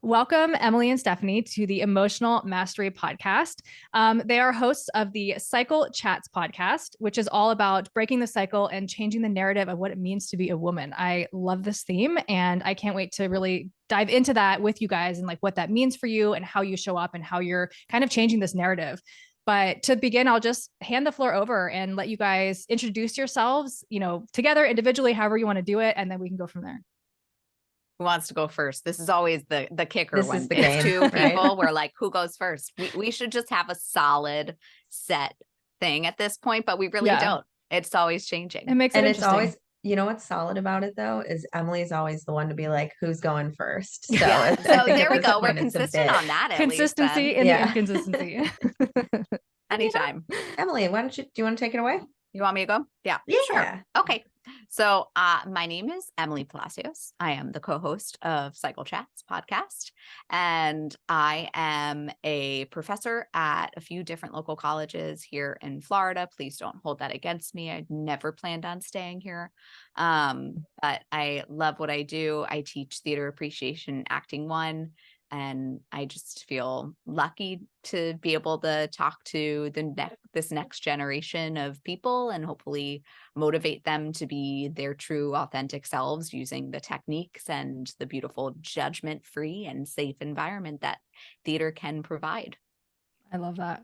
Welcome, Emily and Stephanie, to the Emotional Mastery Podcast. They are hosts of the Cycle Chats podcast, which is all about breaking the cycle and changing the narrative of what it means to be a woman. I love this theme, and I can't wait to really dive into that with you guys and like what that means for you and how you show up and how you're kind of changing this narrative. But to begin, I'll just hand the floor over and let you guys introduce yourselves, together, individually, however you want to do it, and then we can go from there. Who wants to go first? This is always the kicker. This when is the it's game, two right? people, we're like, who goes first? We should just have a solid set thing at this point, but we really don't. It's always changing. It makes it It's interesting. always, what's solid about it though, is Emily's always the one to be like, who's going first? So, Yeah. I So think there at we this go. We're point, it's a consistent bit- on that. At Consistency least, in Yeah. the inconsistency. anytime. Emily, do you want to take it away? You want me to go? Yeah. Yeah. Sure. Okay. So my name is Emily Palacios. I am the co-host of Cycle Chats podcast, and I am a professor at a few different local colleges here in Florida. Please don't hold that against me. I never planned on staying here. But I love what I do. I teach theater appreciation, acting one. And I just feel lucky to be able to talk to this next generation of people and hopefully motivate them to be their true, authentic selves using the techniques and the beautiful judgment-free and safe environment that theater can provide. I love that.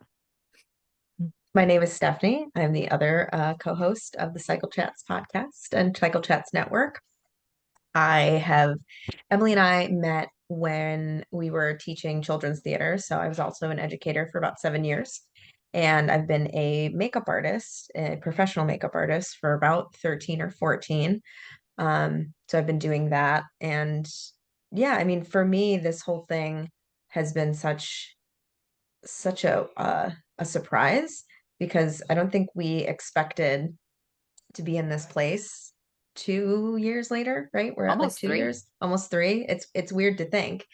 My name is Stephanie. I'm the other co-host of the Cycle Chats podcast and Cycle Chats network. Emily and I met when we were teaching children's theater. So I was also an educator for about 7 years. And I've been a makeup artist, a professional makeup artist for about 13 or 14. So I've been doing that. And yeah, I mean, for me, this whole thing has been such a surprise because I don't think we expected to be in this place 2 years later, right? We're at like Almost 2 3. years, almost 3. It's weird to think.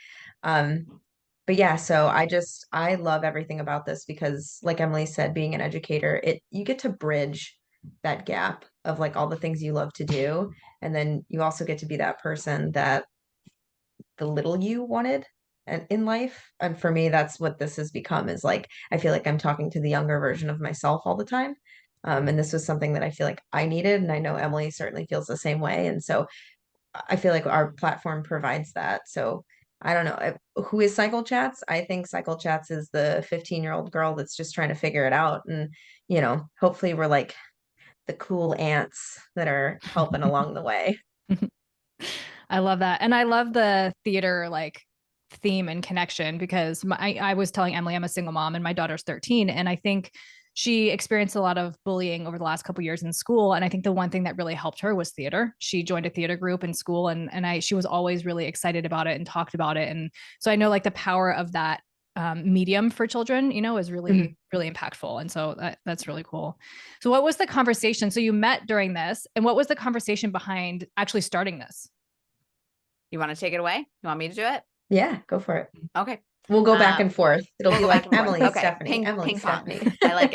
But yeah, so I love everything about this because like Emily said, being an educator, you get to bridge that gap of like all the things you love to do. And then you also get to be that person that the little you wanted and in life. And for me, that's what this has become is like, I feel like I'm talking to the younger version of myself all the time. And this was something that I feel like I needed. And I know Emily certainly feels the same way. And so I feel like our platform provides that. So I don't know. Who is Cycle Chats? I think Cycle Chats is the 15-year-old girl that's just trying to figure it out. And, hopefully we're like the cool ants that are helping along the way. I love that. And I love the theater like theme and connection because I was telling Emily I'm a single mom and my daughter's 13. And I think she experienced a lot of bullying over the last couple of years in school. And I think the one thing that really helped her was theater. She joined a theater group in school and she was always really excited about it and talked about it. And so I know like the power of that medium for children, is really, really impactful. And so that's really cool. So what was the conversation? So you met during this and what was the conversation behind actually starting this? You want to take it away? You want me to do it? Yeah, go for it. Okay. We'll go back and forth. It'll we'll be go like back and forth. Emily, Okay. Stephanie, Emily, ping pong. Stephanie. I like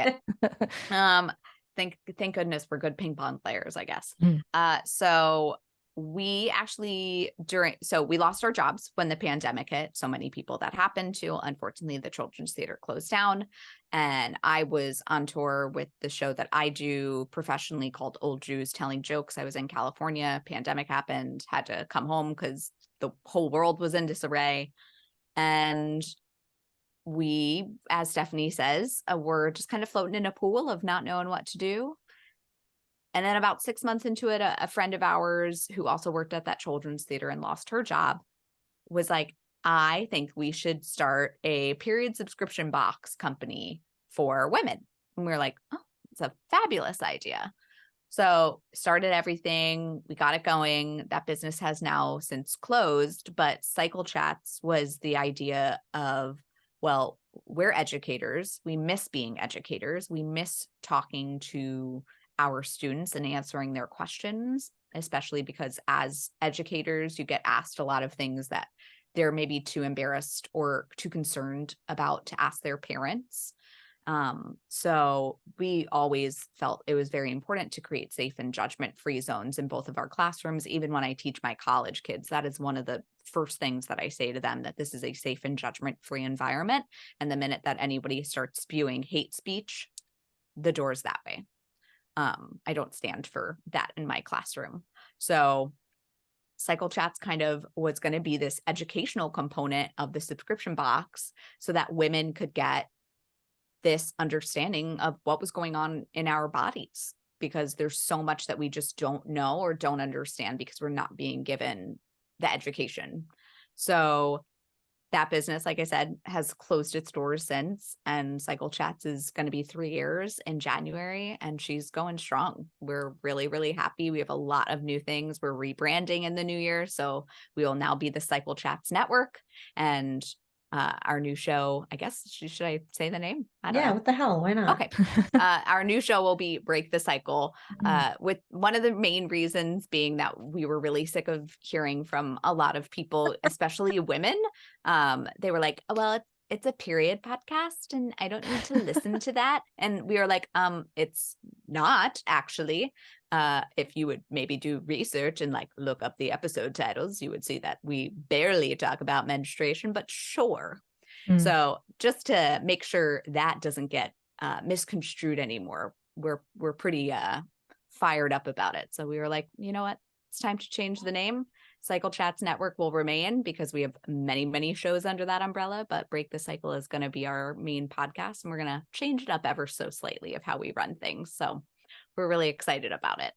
it. Thank goodness we're good ping pong players, I guess. So we actually we lost our jobs when the pandemic hit. So many people that happened to. Unfortunately, the Children's Theater closed down. And I was on tour with the show that I do professionally called Old Jews Telling Jokes. I was in California. Pandemic happened, had to come home because the whole world was in disarray. And we, as Stephanie says, were just kind of floating in a pool of not knowing what to do. And then about 6 months into it, a friend of ours who also worked at that children's theater and lost her job was like, I think we should start a period subscription box company for women. And we were like, oh, it's a fabulous idea. So started everything. We got it going. That business has now since closed, but Cycle Chats was the idea of, well, we're educators. We miss being educators. We miss talking to our students and answering their questions, especially because as educators, you get asked a lot of things that they're maybe too embarrassed or too concerned about to ask their parents. So we always felt it was very important to create safe and judgment-free zones in both of our classrooms. Even when I teach my college kids, that is one of the first things that I say to them, that this is a safe and judgment-free environment. And the minute that anybody starts spewing hate speech, the door's that way. I don't stand for that in my classroom. So Cycle Chats kind of was going to be this educational component of the subscription box so that women could get this understanding of what was going on in our bodies, because there's so much that we just don't know or don't understand because we're not being given the education. So that business, like I said, has closed its doors since, and Cycle Chats is going to be 3 years in January, and she's going strong. We're really, really happy. We have a lot of new things. We're rebranding in the new year. So we will now be the Cycle Chats Network, and our new show, I guess, should I say the name? I don't know. What the hell? Why not? Okay. Our new show will be Break the Cycle, with one of the main reasons being that we were really sick of hearing from a lot of people, especially women. They were like, oh, well, it's a period podcast and I don't need to listen to that. And we were like, it's not actually. If you would maybe do research and like look up the episode titles, you would see that we barely talk about menstruation, but sure. So just to make sure that doesn't get misconstrued anymore, we're pretty fired up about it. So we were like, you know what? It's time to change the name. Cycle Chats Network will remain because we have many, many shows under that umbrella, but Break the Cycle is going to be our main podcast, and we're going to change it up ever so slightly of how we run things. So we're really excited about it.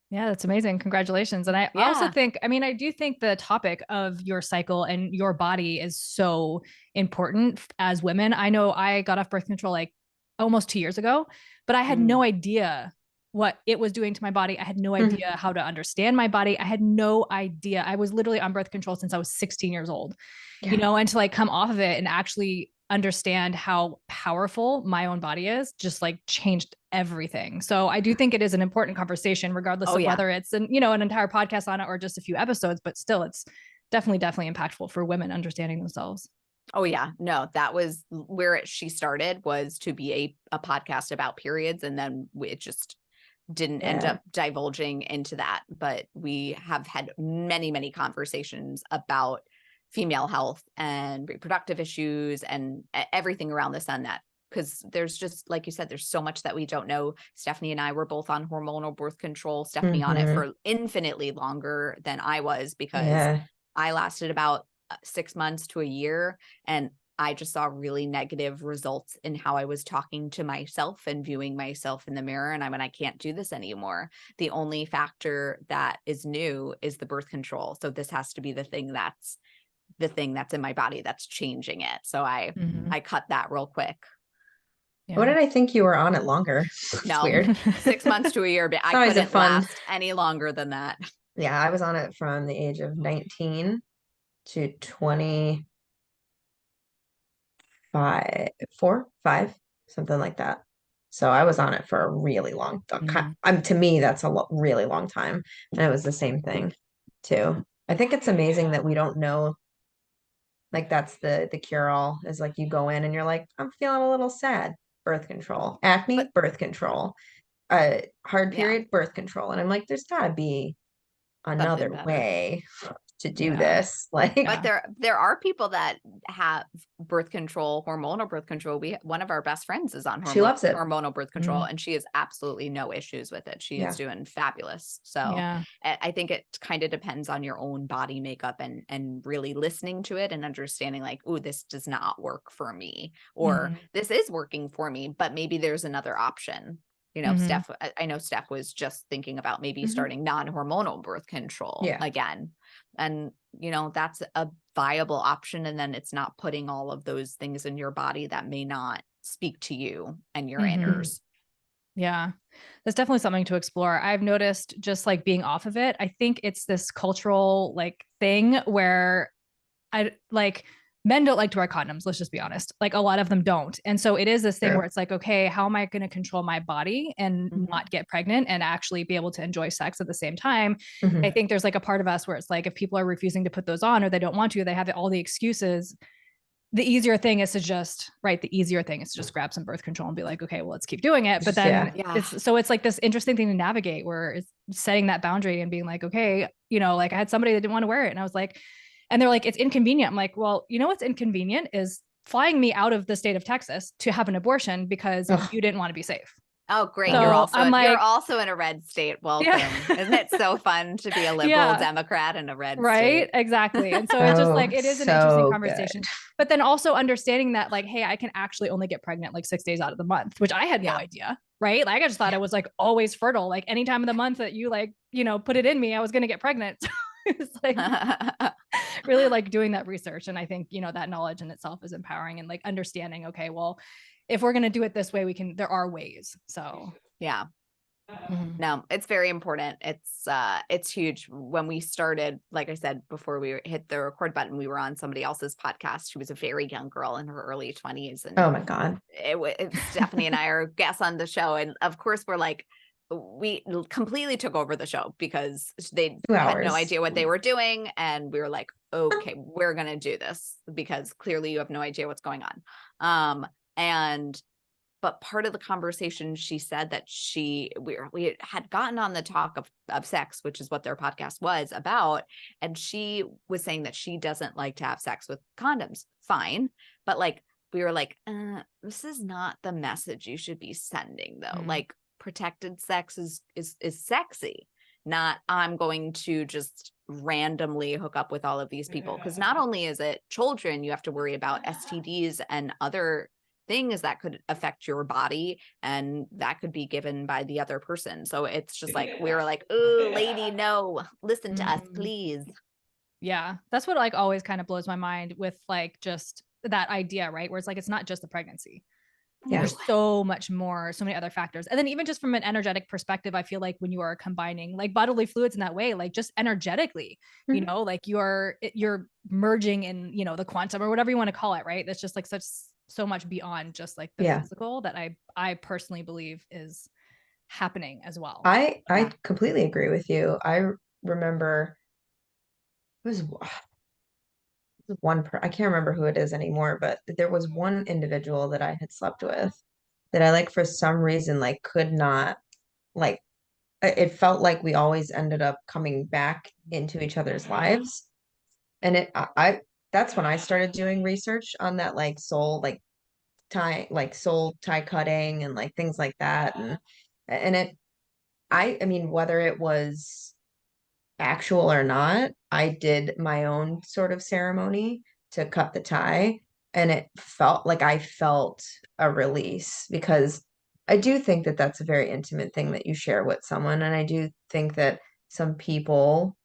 Yeah, that's amazing. Congratulations. And I also think, I mean, I do think the topic of your cycle and your body is so important as women. I know I got off birth control like almost 2 years ago, but I had no idea what it was doing to my body. I had no idea how to understand my body. I had no idea. I was literally on birth control since I was 16 years old, you know, and to like come off of it and actually understand how powerful my own body is just like changed everything. So I do think it is an important conversation, regardless of whether it's an entire podcast on it or just a few episodes, but still it's definitely impactful for women understanding themselves. Oh yeah, no, that was where she started, was to be a podcast about periods. And then it just didn't end up divulging into that, but we have had many, many conversations about female health and reproductive issues and everything around the sun, that because there's just, like you said, there's so much that we don't know. Stephanie and I were both on hormonal birth control. Stephanie on it for infinitely longer than I was, because I lasted about 6 months to a year, and I just saw really negative results in how I was talking to myself and viewing myself in the mirror. And I can't do this anymore. The only factor that is new is the birth control. So this has to be the thing that's in my body that's changing it. So I cut that real quick. Yeah. What did I think you were on it longer? No, weird. 6 months to a year, but I couldn't last any longer than that. Yeah, I was on it from the age of 19 to 25, 5, something like that. So I was on it for a really long time. To me, that's a really long time. And it was the same thing too. I think it's amazing that we don't know. Like that's the cure-all, is like you go in and you're like, I'm feeling a little sad, birth control. Acne, birth control. Hard period, birth control. And I'm like, there's gotta be another way to do this. Like, but there are people that have birth control, hormonal birth control. One of our best friends is on she loves it. Hormonal birth control, and she has absolutely no issues with it. She is doing fabulous. So I think it kind of depends on your own body makeup and really listening to it and understanding like, oh, this does not work for me, or this is working for me, but maybe there's another option. You know, I know Steph was just thinking about maybe starting non-hormonal birth control again. And, you know, that's a viable option. And then it's not putting all of those things in your body that may not speak to you and your inners. Yeah, that's definitely something to explore. I've noticed just like being off of it. I think it's this cultural like thing where men don't like to wear condoms. Let's just be honest. Like a lot of them don't. And so it is this thing where it's like, okay, how am I going to control my body and not get pregnant and actually be able to enjoy sex at the same time? I think there's like a part of us where it's like, if people are refusing to put those on or they don't want to, they have all the excuses the easier thing is to just grab some birth control and be like, okay, well, let's keep doing it. But then Yeah. it's like this interesting thing to navigate where it's setting that boundary and being like, okay, like I had somebody that didn't want to wear it. And I was like, and they're like, it's inconvenient. I'm like, well, what's inconvenient is flying me out of the state of Texas to have an abortion because you didn't want to be safe. Oh, great. So you're also in a red state. Welcome. Yeah. Isn't it so fun to be a liberal Democrat in a red right? state? Exactly. And so it's just like, it is an interesting conversation, good. but then also understanding that like, hey, I can actually only get pregnant like 6 days out of the month, which I had no idea. Right. Like I just thought I was like always fertile, like any time of the month that you like, put it in me, I was going to get pregnant. It's like really like doing that research. And I think, that knowledge in itself is empowering and like understanding, okay, well, if we're going to do it this way, there are ways. So yeah. Mm-hmm. No, it's very important. It's huge. When we started, like I said, before we hit the record button, we were on somebody else's podcast. She was a very young girl in her early 20s. And oh my God. Stephanie and I are guests on the show. And of course we're like, we completely took over the show because they had no idea what they were doing. And we were like, okay, we're going to do this because clearly you have no idea what's going on. But part of the conversation, she said that we had gotten on the talk of sex, which is what their podcast was about. And she was saying that she doesn't like to have sex with condoms. Fine. But like, we were like, this is not the message you should be sending though. Mm. Like protected sex is sexy, not I'm going to just randomly hook up with all of these people. Because not only is it children, you have to worry about STDs and other things that could affect your body, and that could be given by the other person. So it's just like, we were like, oh, lady, no, listen to us, please. Yeah. That's what like always kind of blows my mind with like just that idea, right? Where it's like, it's not just the pregnancy. Yeah. There's so much more, so many other factors. And then even just from an energetic perspective, I feel like when you are combining like bodily fluids in that way, like just energetically, like you're merging in, the quantum or whatever you want to call it, right? That's just like so much beyond just like the physical that I personally believe is happening as well. I completely agree with you. I remember it was I can't remember who it is anymore, but there was one individual that I had slept with that I like for some reason like could not like it felt like we always ended up coming back into each other's lives. And I that's when I started doing research on that like soul tie cutting and like things like that. And I mean, whether it was actual or not, I did my own sort of ceremony to cut the tie, and it felt like I felt a release because I do think that that's a very intimate thing that you share with someone, and I do think that some people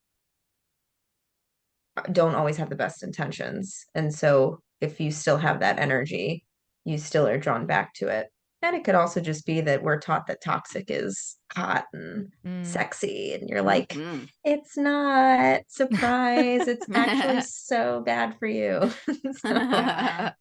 don't always have the best intentions, and so if you still have that energy, you still are drawn back to it. And it could also just be that we're taught that toxic is hot and sexy, and you're like, it's not. Surprise, it's actually so bad for you. Yeah.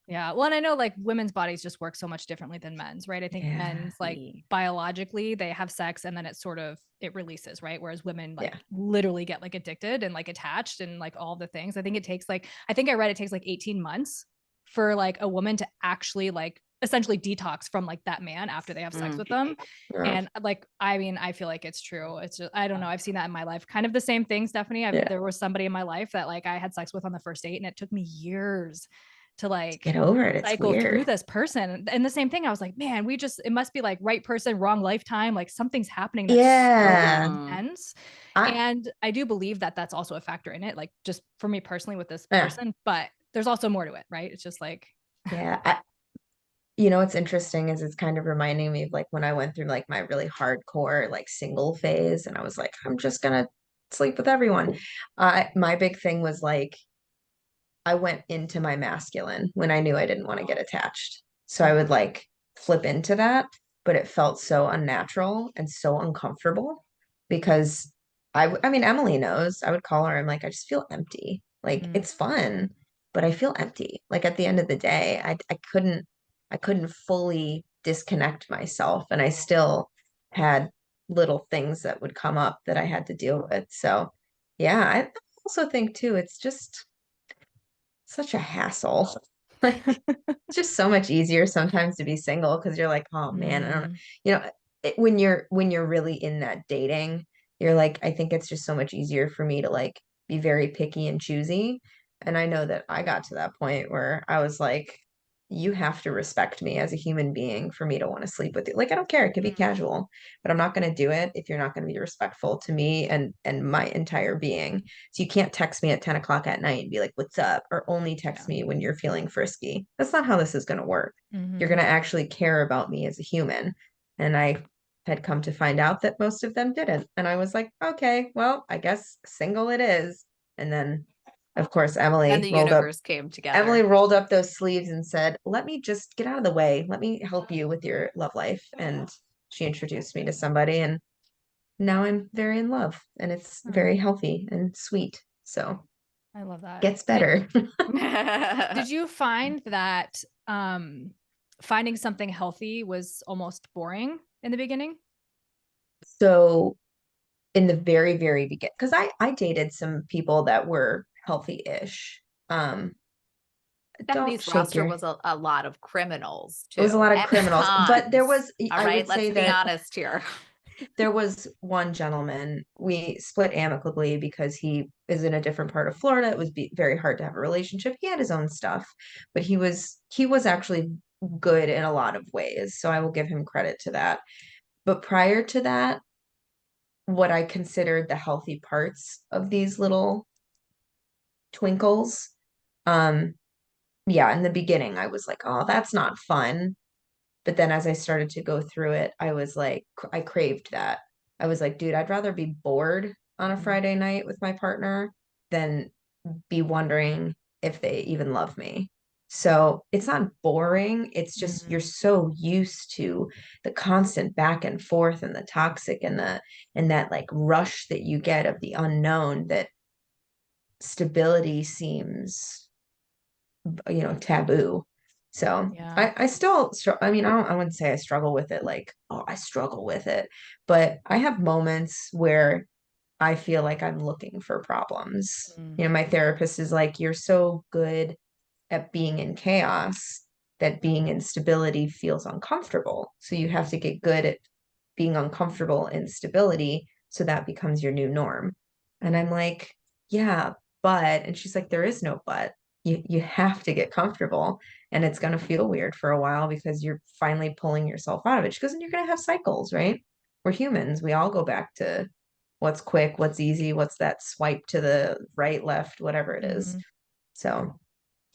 Well, and I know like women's bodies just work so much differently than men's, right? I think men's like biologically they have sex and then it releases, right? Whereas women like literally get like addicted and like attached and like all the things. I think it takes I read it takes like 18 months for like a woman to actually like essentially detox from like that man after they have sex with them. And like, I mean, I feel like it's true. It's just, I don't know. I've seen that in my life. Kind of the same thing, Stephanie. There was somebody in my life that like I had sex with on the first date and it took me years to like get over it. It's cycle weird. through this person. And the same thing, I was like, man, it must be like right person, wrong lifetime. Like something's happening. That's so intense. And I do believe that that's also a factor in it. Like just for me personally with this person, but there's also more to it, right? It's just like, what's interesting is it's kind of reminding me of like when I went through like my really hardcore like single phase and I was like, I'm just gonna sleep with everyone. My big thing was like I went into my masculine when I knew I didn't want to get attached. So I would like flip into that, but it felt so unnatural and so uncomfortable because I mean, Emily knows. I would call her. I'm like, I just feel empty. Like it's fun, but I feel empty. Like at the end of the day, I couldn't fully disconnect myself, and I still had little things that would come up that I had to deal with. So yeah, I also think too, it's just such a hassle. Like, it's just so much easier sometimes to be single because you're like, oh man, I don't know. Mm, You know, when you're really in that dating, you're like, I think it's just so much easier for me to like be very picky and choosy. And I know that I got to that point where I was like, you have to respect me as a human being for me to want to sleep with you. Like, I don't care, it could be Mm, casual, but I'm not going to do it if you're not going to be respectful to me and my entire being. So you can't text me at 10 o'clock at night and be like, what's up? Or only text yeah. me when you're feeling frisky. That's not how this is going to work. You're going Hmm. to actually care about me as a human. And I had come to find out that most of them didn't. And I was like, okay, well, I guess single it is. And then, of course, and the universe came Emily together. rolled up those sleeves and said, let me just get out of the way. Let me help you with your love life. And she introduced me to somebody. And now I'm very in love. And it's very Oh, healthy and sweet. So I love that. gets better. Did you find that finding something healthy was almost boring in the beginning? So in the very, very beginning, because I dated some people that were healthy-ish. Um, don't Stephanie's shake roster your, was a lot of criminals it was a too, lot of and criminals, but there cons. was, All I right, would let's say be that honest here. there was one gentleman, we split amicably because he is in a different part of Florida. It was very hard to have a relationship. He had his own stuff, but he was actually good in a lot of ways. So I will give him credit to that. But prior to that, what I considered the healthy parts of these little twinkles, um, yeah, in the beginning, I was like, oh, that's not fun. But then as I started to go through it, I was like, I craved that. I was like, dude, I'd rather be bored on a Mhm. Friday night with my partner than be wondering if they even love me. So it's not boring. It's just you're Mm, so used to the constant back and forth and the toxic and that like rush that you get of the unknown that stability seems taboo. So yeah. I still I mean I wouldn't say I struggle with it like, oh, I struggle with it, but I have moments where I feel like I'm looking for problems. Mm, You know, my therapist is like, you're so good at being in chaos that being in stability feels uncomfortable. So you have to get good at being uncomfortable in stability so that becomes your new norm. And I'm like, yeah, but, and she's like, there is no but. You have to get comfortable and it's going to feel weird for a while because you're finally pulling yourself out of it. She goes, and you're going to have cycles, right? We're humans. We all go back to what's quick, what's easy, what's that swipe to the right, left, whatever it is. mhm. So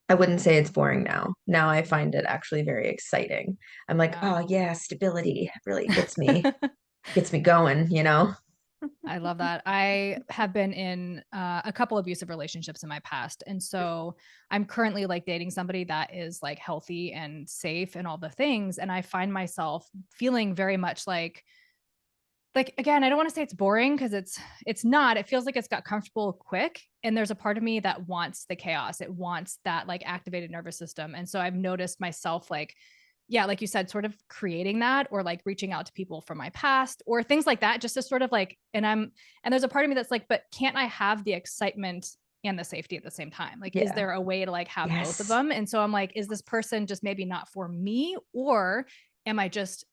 I wouldn't say it's boring now. Now I find it actually very exciting. I'm like, Yeah. oh yeah, stability really gets me going, you know? I love that. I have been in a couple abusive relationships in my past. And so I'm currently like dating somebody that is like healthy and safe and all the things. And I find myself feeling very much like again, I don't want to say it's boring because it's not. It feels like it's got comfortable quick. And there's a part of me that wants the chaos. It wants that like activated nervous system. And so I've noticed myself like, yeah, like you said, sort of creating that or like reaching out to people from my past or things like that, just to sort of like, and there's a part of me that's like, but can't I have the excitement and the safety at the same time? Like, is Yeah. there a way to like have both of Yes. them? And so I'm like, is this person just maybe not for me? Or am I just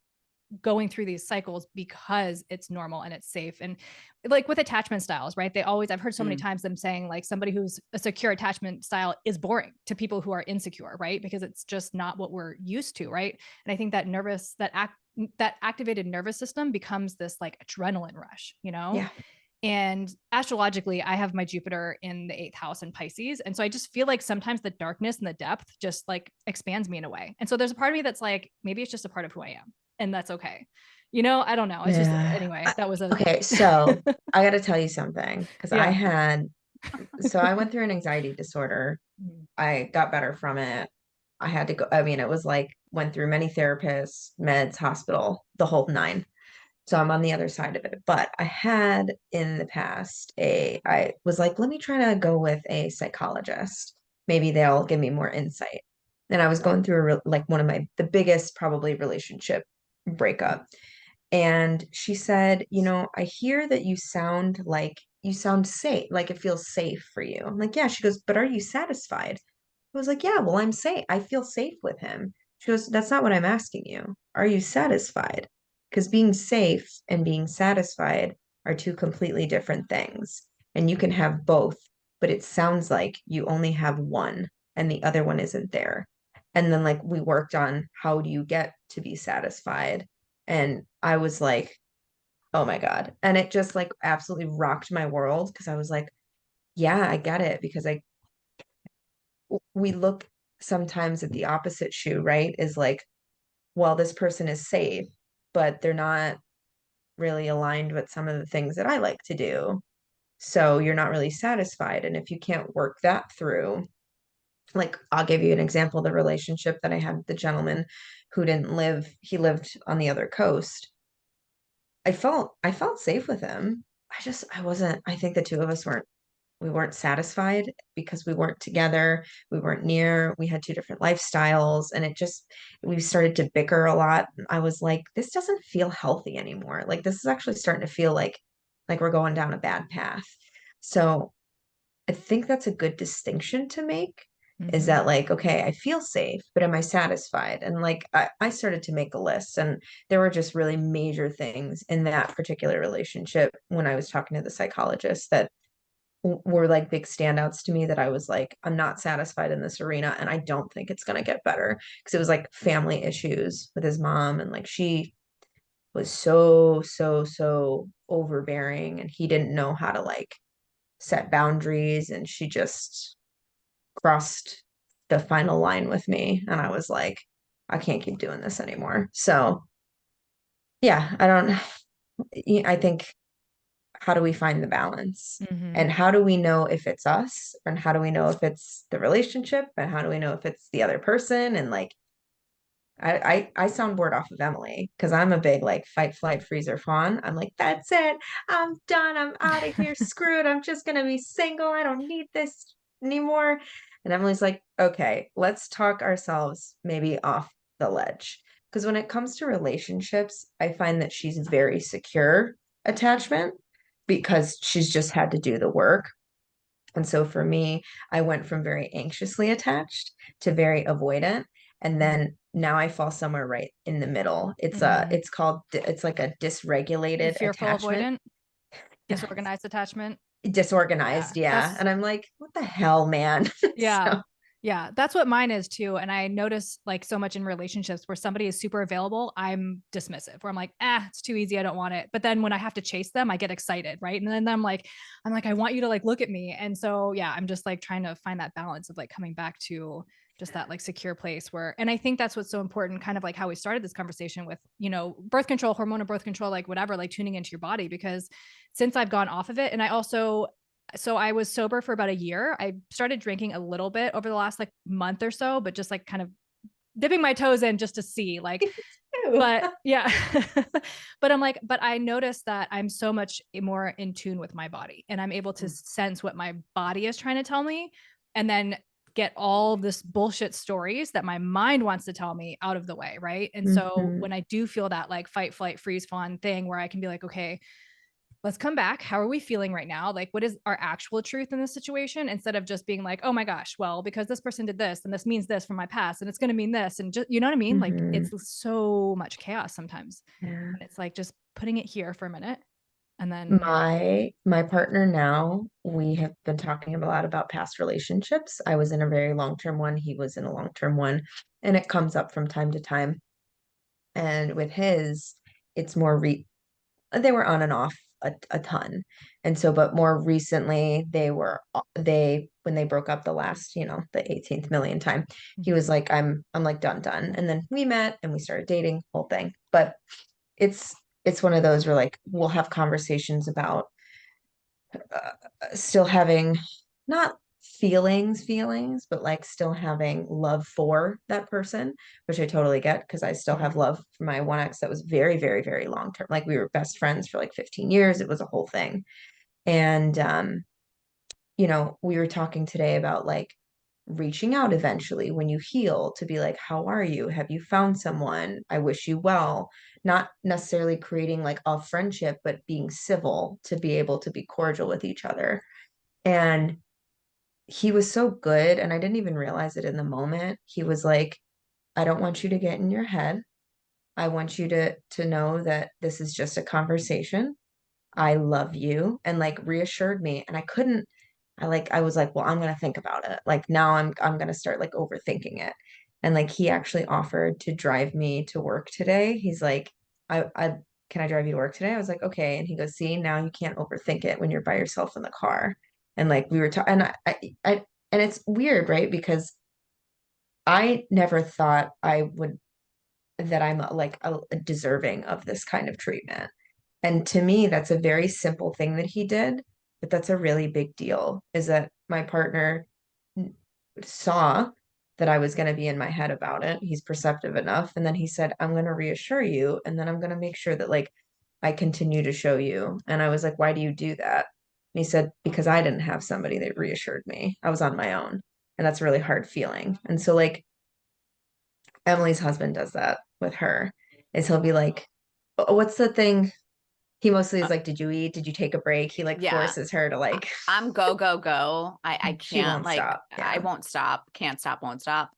going through these cycles because it's normal and it's safe? And like with attachment styles, right, they always, I've heard so many Mm. times them saying like somebody who's a secure attachment style is boring to people who are insecure, right, because it's just not what we're used to, right? And I think that that activated nervous system becomes this like adrenaline rush, you know? Yeah. And astrologically, I have my Jupiter in the eighth house in Pisces. And so I just feel like sometimes the darkness and the depth just like expands me in a way. And so there's a part of me that's like, maybe it's just a part of who I am. And that's okay. You know, I don't know. It's just, Yeah. anyway, that was a, Okay, so I got to tell you something because yeah. I went through an anxiety disorder. Mhm. I got better from it. I had to go, I mean, it was like went through many therapists, meds, hospital, the whole nine. So I'm on the other side of it. But I had in the past I was like, let me try to go with a psychologist. Maybe they'll give me more insight. And I was going through like one of the biggest probably relationship breakup. And she said, I hear that you sound safe, like it feels safe for you. I'm like, yeah. She goes, but are you satisfied? I was like, yeah, well, I'm safe. I feel safe with him. She goes, that's not what I'm asking you. Are you satisfied? Because being safe and being satisfied are two completely different things. And you can have both, but it sounds like you only have one and the other one isn't there. And then, like, we worked on how do you get to be satisfied? And I was like, oh my God. And it just like absolutely rocked my world because I was like, yeah, I get it. Because we look sometimes at the opposite shoe, right? Is like, well, this person is safe, but they're not really aligned with some of the things that I like to do. So you're not really satisfied. And if you can't work that through, like I'll give you an example, the relationship that I had with the gentleman who didn't live, he lived on the other coast. I felt safe with him. I wasn't, I think the two of us we weren't satisfied because we weren't together, we weren't near, we had two different lifestyles, and we started to bicker a lot. I was like, this doesn't feel healthy anymore. Like this is actually starting to feel like we're going down a bad path. So I think that's a good distinction to make, is Mhm. that like, okay, I feel safe, but am I satisfied? And like I started to make a list, and there were just really major things in that particular relationship when I was talking to the psychologist that were like big standouts to me, that I was like, I'm not satisfied in this arena and I don't think it's going to get better, because it was like family issues with his mom, and like she was so overbearing, and he didn't know how to like set boundaries, and she just crossed the final line with me, and I was like, I can't keep doing this anymore. So yeah, I think, how do we find the balance? Mhm. And how do we know if it's us? And how do we know if it's the relationship? And how do we know if it's the other person? And like, I sound bored off of Emily because I'm a big like fight, flight, freeze, or fawn. I'm like, that's it. I'm done. I'm out of here. Screwed. I'm just gonna be single. I don't need this anymore. And Emily's like, okay, let's talk ourselves maybe off the ledge. Because when it comes to relationships, I find that she's very secure attachment because she's just had to do the work. And so for me, I went from very anxiously attached to very avoidant. And then now I fall somewhere right in the middle. Mhm. It's like a The dysregulated fearful attachment. avoidant, disorganized attachment. Disorganized, Yeah. yeah. And I'm like, what the hell, man? Yeah. So Yeah, that's what mine is too. And I notice like so much in relationships where somebody is super available, I'm dismissive, where I'm like, it's too easy. I don't want it. But then when I have to chase them, I get excited. Right. And then I'm like, I want you to like look at me. And so, yeah, I'm just like trying to find that balance of like coming back to just that like secure place where, and I think that's what's so important, kind of like how we started this conversation with, birth control, hormonal birth control, like whatever, like tuning into your body, because since I've gone off of it, and I was sober for about a year. I started drinking a little bit over the last like month or so, but just like kind of dipping my toes in just to see like, ew. but yeah. But I noticed that I'm so much more in tune with my body, and I'm able to sense what my body is trying to tell me, and then get all this bullshit stories that my mind wants to tell me out of the way. Right. And so Mhm. when I do feel that like fight, flight, freeze, fawn thing where I can be like, okay, let's come back. How are we feeling right now? Like, what is our actual truth in this situation? Instead of just being like, oh my gosh, well, because this person did this and this means this from my past and it's going to mean this. And just, you know what I mean? Like, it's Mhm. so much chaos sometimes. Yeah. And it's like just putting it here for a minute. And then, My partner now, we have been talking a lot about past relationships. I was in a very long-term one, he was in a long-term one, and it comes up from time to time. And with his, it's more they were on and off a ton. And so, but more recently, they when they broke up the last, the 18th million time, he was like, I'm like done. And then we met and we started dating, whole thing. But it's it's one of those where like we'll have conversations about still having not feelings, but like still having love for that person, which I totally get because I still have Mhm. love for my one ex that was very, very, very long term. Like we were best friends for like 15 years. It was a whole thing. And we were talking today about like reaching out eventually when you heal to be like, how are you? Have you found someone? I wish you well. Not necessarily creating like a friendship, but being civil to be able to be cordial with each other. And he was so good, and I didn't even realize it in the moment. He was like, I don't want you to get in your head. I want you to know that this is just a conversation. I love you, and like reassured me. And I was like, well, I'm gonna think about it. Like now I'm gonna start like overthinking it. And like he actually offered to drive me to work today. He's like, I can I drive you to work today? I was like, okay. And he goes, see, now you can't overthink it when you're by yourself in the car. And like we were talking, and I and it's weird, right? Because I never thought I would that I'm like a deserving of this kind of treatment. And to me, that's a very simple thing that he did, but that's a really big deal, is that my partner saw that I was going to be in my head about it. He's perceptive enough. And then he said, I'm going to reassure you. And then I'm going to make sure that like I continue to show you. And I was like, why do you do that? And he said, because I didn't have somebody that reassured me. I was on my own. And that's a really hard feeling. And so like Emily's husband does that with her, is he'll be like, "Oh, what's the thing?" He mostly is Uh, like, did you eat? Did you take a break? He like yeah. forces her to like, I'm go, go, go. I she can't won't like, stop. I Yeah. won't stop, can't stop, won't stop.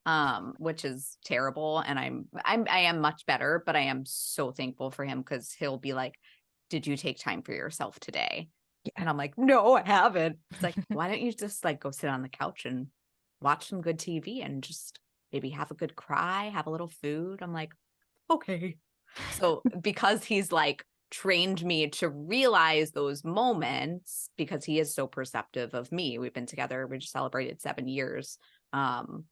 Which is terrible. And I am much better, but I am so thankful for him because he'll be like, did you take time for yourself today? Yeah. And I'm like, no, I haven't. It's like, why don't you just like go sit on the couch and watch some good TV and just maybe have a good cry, have a little food? I'm like, okay. So because he's like trained me to realize those moments, because he is so perceptive of me. We've been together, we just celebrated 7 years. Um,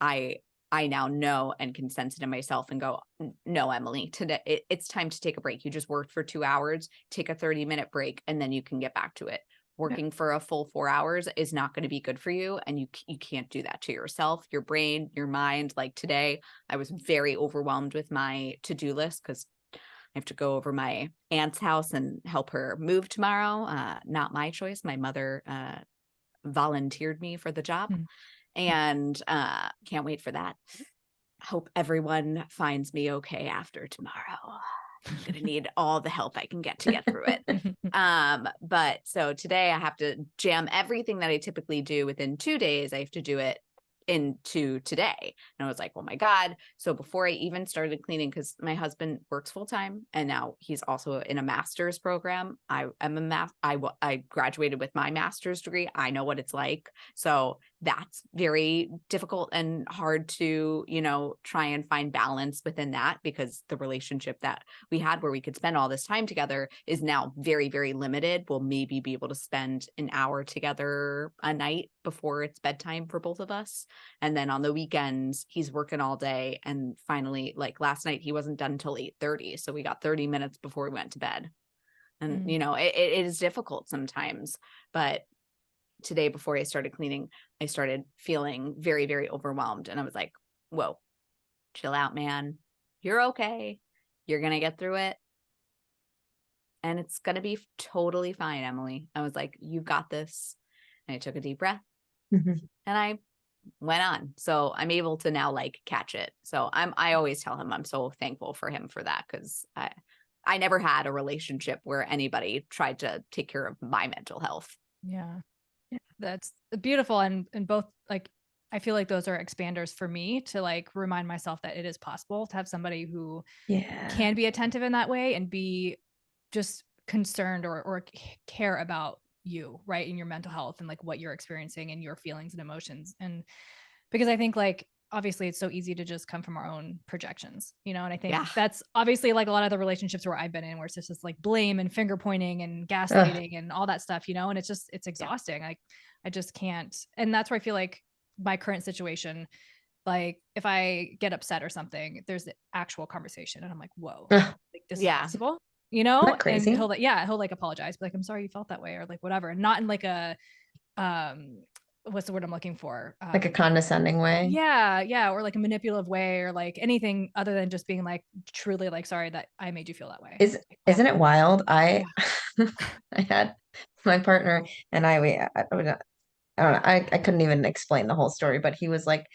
I I now know and can sense it in myself and go, no, Emily, today it's time to take a break. You just worked for 2 hours, take a 30-minute break, and then you can get back to it. Working for a full 4 hours is not going to be good for you. And you can't do that to yourself, your brain, your mind. Like today, I was very overwhelmed with my to-do list because I have to go over my aunt's house and help her move tomorrow. Not my choice. My mother volunteered me for the job, Mm. and can't wait for that. Hope everyone finds me okay after tomorrow. I'm gonna need all the help I can to get through it. But so today I have to jam everything that I typically do within 2 days. I have to do it into today. And I was like, oh my God. So before I even started cleaning, because my husband works full time and now he's also in a master's program. I am I graduated with my master's degree. I know what it's like. So that's very difficult and hard to, try and find balance within that, because the relationship that we had where we could spend all this time together is now very, very limited. We'll maybe be able to spend an hour together a night before it's bedtime for both of us. And then on the weekends, he's working all day. And finally, like last night, he wasn't done until 8:30. So we got 30 minutes before we went to bed. And, it is difficult sometimes. But today, before I started cleaning, I started feeling very, very overwhelmed. And I was like, whoa, chill out, man. You're okay. You're going to get through it. And it's going to be totally fine, Emily. I was like, you got this. And I took a deep breath Mhm. and I went on. So I'm able to now like catch it. So I always tell him I'm so thankful for him for that, because I never had a relationship where anybody tried to take care of my mental health. Yeah. That's beautiful. And both, like, I feel like those are expanders for me to like remind myself that it is possible to have somebody who Yeah. can be attentive in that way and be just concerned or care about you, right? In your mental health and like what you're experiencing and your feelings and emotions. And because I think like obviously it's so easy to just come from our own projections, and I think Yeah. that's obviously like a lot of the relationships where I've been in, where it's just like blame and finger pointing and Ugh. gaslighting and all that stuff, and it's exhausting. Like I just can't. And that's where I feel like my current situation, like if I get upset or something, there's the actual conversation and I'm like, whoa, Ugh. like this is Yeah. possible, Isn't that and crazy? he'll like apologize, but like, I'm sorry you felt that way, or like whatever. And not in like a, what's the word I'm looking for? Like a condescending way. Yeah, or like a manipulative way, or like anything other than just being like truly like sorry that I made you feel that way. Is Like, isn't it wild? yeah. I had my partner and I don't know. I couldn't even explain the whole story, but he was like,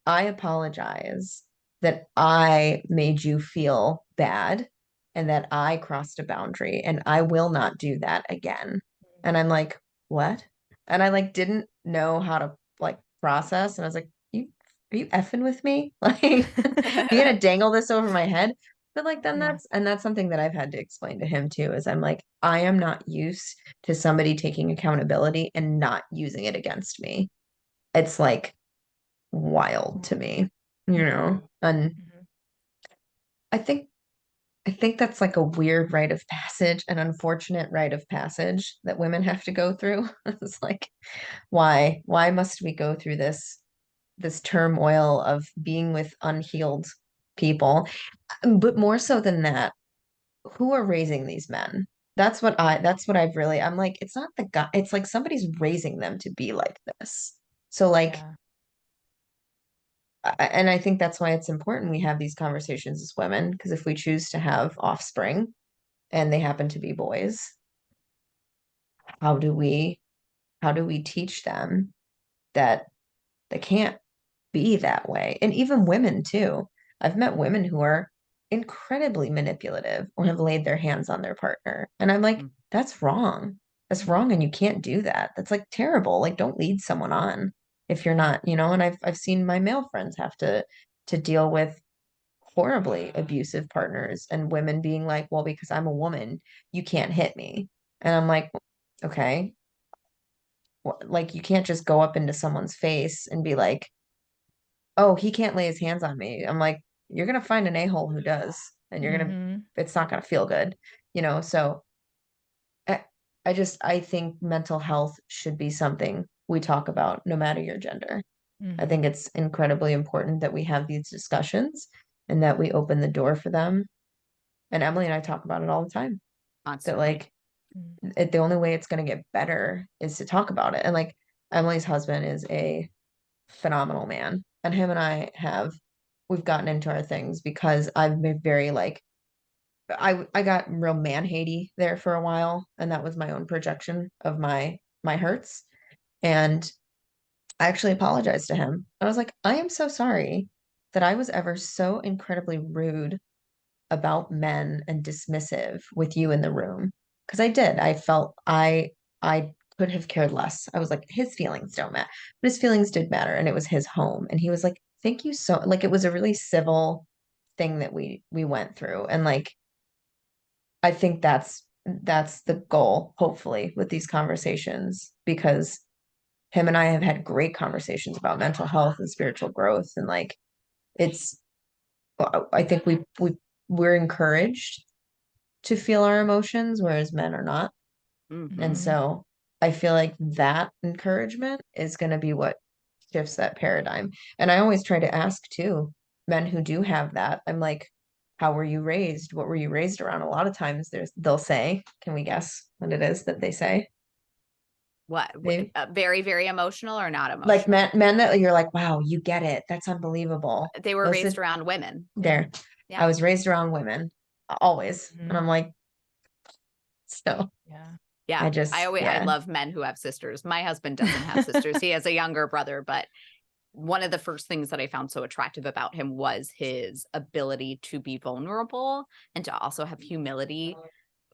I apologize that I made you feel bad and that I crossed a boundary and I will not do that again. And I'm like, what? And I like didn't know how to like process. And I was like, are you effing with me? Like, you gonna dangle this over my head? But like then Yeah. that's something that I've had to explain to him too, is I'm like, I am not used to somebody taking accountability and not using it against me. It's like wild to me, you know? And Mhm. I think I think that's like a weird rite of passage, an unfortunate rite of passage that women have to go through. It's like, why? Why must we go through this turmoil of being with unhealed people? But more so than that, who are raising these men? That's what I've really, I'm like, it's not the guy, it's like somebody's raising them to be like this. So like, Yeah. and I think that's why it's important we have these conversations as women, because if we choose to have offspring and they happen to be boys, how do we teach them that they can't be that way? And even women too. I've met women who are incredibly manipulative or have laid their hands on their partner. And I'm like, Mm. that's wrong. That's wrong and you can't do that. That's like terrible. Like don't lead someone on if you're not, you know, and I've seen my male friends have to deal with horribly abusive partners and women being like, well, because I'm a woman, you can't hit me. And I'm like, okay, like you can't just go up into someone's face and be like, oh, he can't lay his hands on me. I'm like, you're gonna find an a-hole who does, and Mhm. it's not gonna feel good, you know. So I, I think mental health should be something we talk about no matter your gender. I Mhm. think it's incredibly important that we have these discussions and that we open the door for them. And Emily and I talk about it all the time. That Constantly. like Mhm. the only way it's gonna get better is to talk about it. And like Emily's husband is a phenomenal man. And him and we've gotten into our things because I've been very like, I got real man hatey there for a while. And that was my own projection of my hurts. And I actually apologized to him. I was like, I am so sorry that I was ever so incredibly rude about men and dismissive with you in the room. Because I did. I felt I could have cared less. I was like, his feelings don't matter. But his feelings did matter, and it was his home. And he was like, thank you so like it was a really civil thing that we went through. And like I think that's the goal, hopefully, with these conversations, because him and I have had great conversations about mental health and spiritual growth. And like it's I think we're encouraged to feel our emotions, whereas men are not. And Hmm. Mhm. so I feel like that encouragement is going to be what shifts that paradigm. And I always try to ask too, men who do have that, I'm like, how were you raised? What were you raised around? A lot of times they'll say, can we guess what it is that they say? What? Maybe Very, very emotional or not like emotional? men that you're like, wow, you get it. That's unbelievable. They were Listen, raised around women. there. Yeah. I was raised around women always. And Mhm. I'm like, so Yeah. Yeah. I yeah. love men who have sisters. My husband doesn't have sisters. He has a younger brother, but one of the first things that I found so attractive about him was his ability to be vulnerable and to also have humility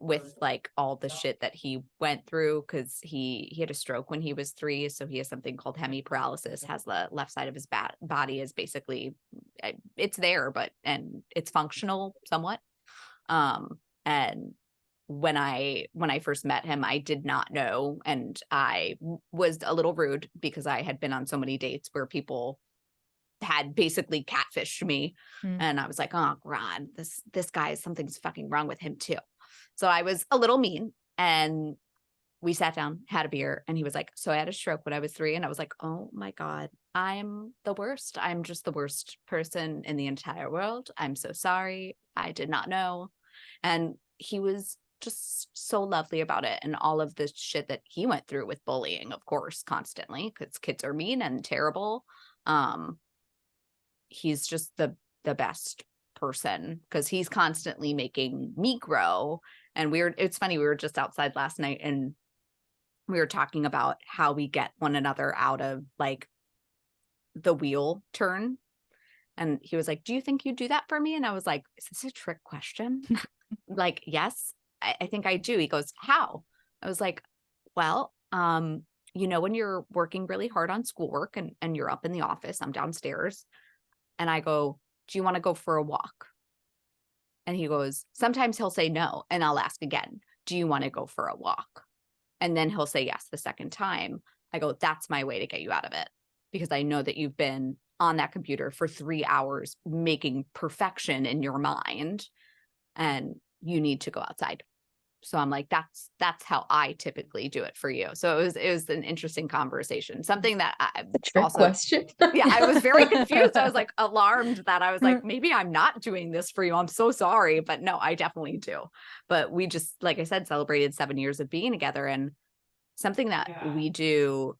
with like all the shit that he went through, because he had a stroke when he was 3, so he has something called hemiparalysis, has the left side of his body is basically it's there but and it's functional somewhat. And when I first met him, I did not know, and I was a little rude because I had been on so many dates where people had basically catfished me, Mhm. and I was like, oh god, this guy, something's fucking wrong with him too. So I was a little mean, and we sat down, had a beer, and he was like, so I had a stroke when I was 3. And I was like, oh my god, I'm the worst. I'm just the worst person in the entire world. I'm so sorry, I did not know. And he was just so lovely about it, and all of the shit that he went through with bullying, of course, constantly, because kids are mean and terrible. um he's just the best person, because he's constantly making me grow. And it's funny, we were just outside last night and we were talking about how we get one another out of like the wheel turn. And he was like, do you think you'd do that for me? And I was like, is this a trick question? Like, yes, I think I do. He goes, how? I was like, well, when you're working really hard on schoolwork and you're up in the office, I'm downstairs, and I go, do you want to go for a walk? And he goes, sometimes he'll say no. And I'll ask again, do you want to go for a walk? And then he'll say yes the second time. I go, that's my way to get you out of it, because I know that you've been on that computer for 3 hours making perfection in your mind, and you need to go outside. So I'm like, that's how I typically do it for you. So it was an interesting conversation. Something that I A trick also, question. yeah, I was very confused. I was like alarmed that I was like, maybe I'm not doing this for you. I'm so sorry. But no, I definitely do. But we just, like I said, celebrated 7 years of being together. And something that we do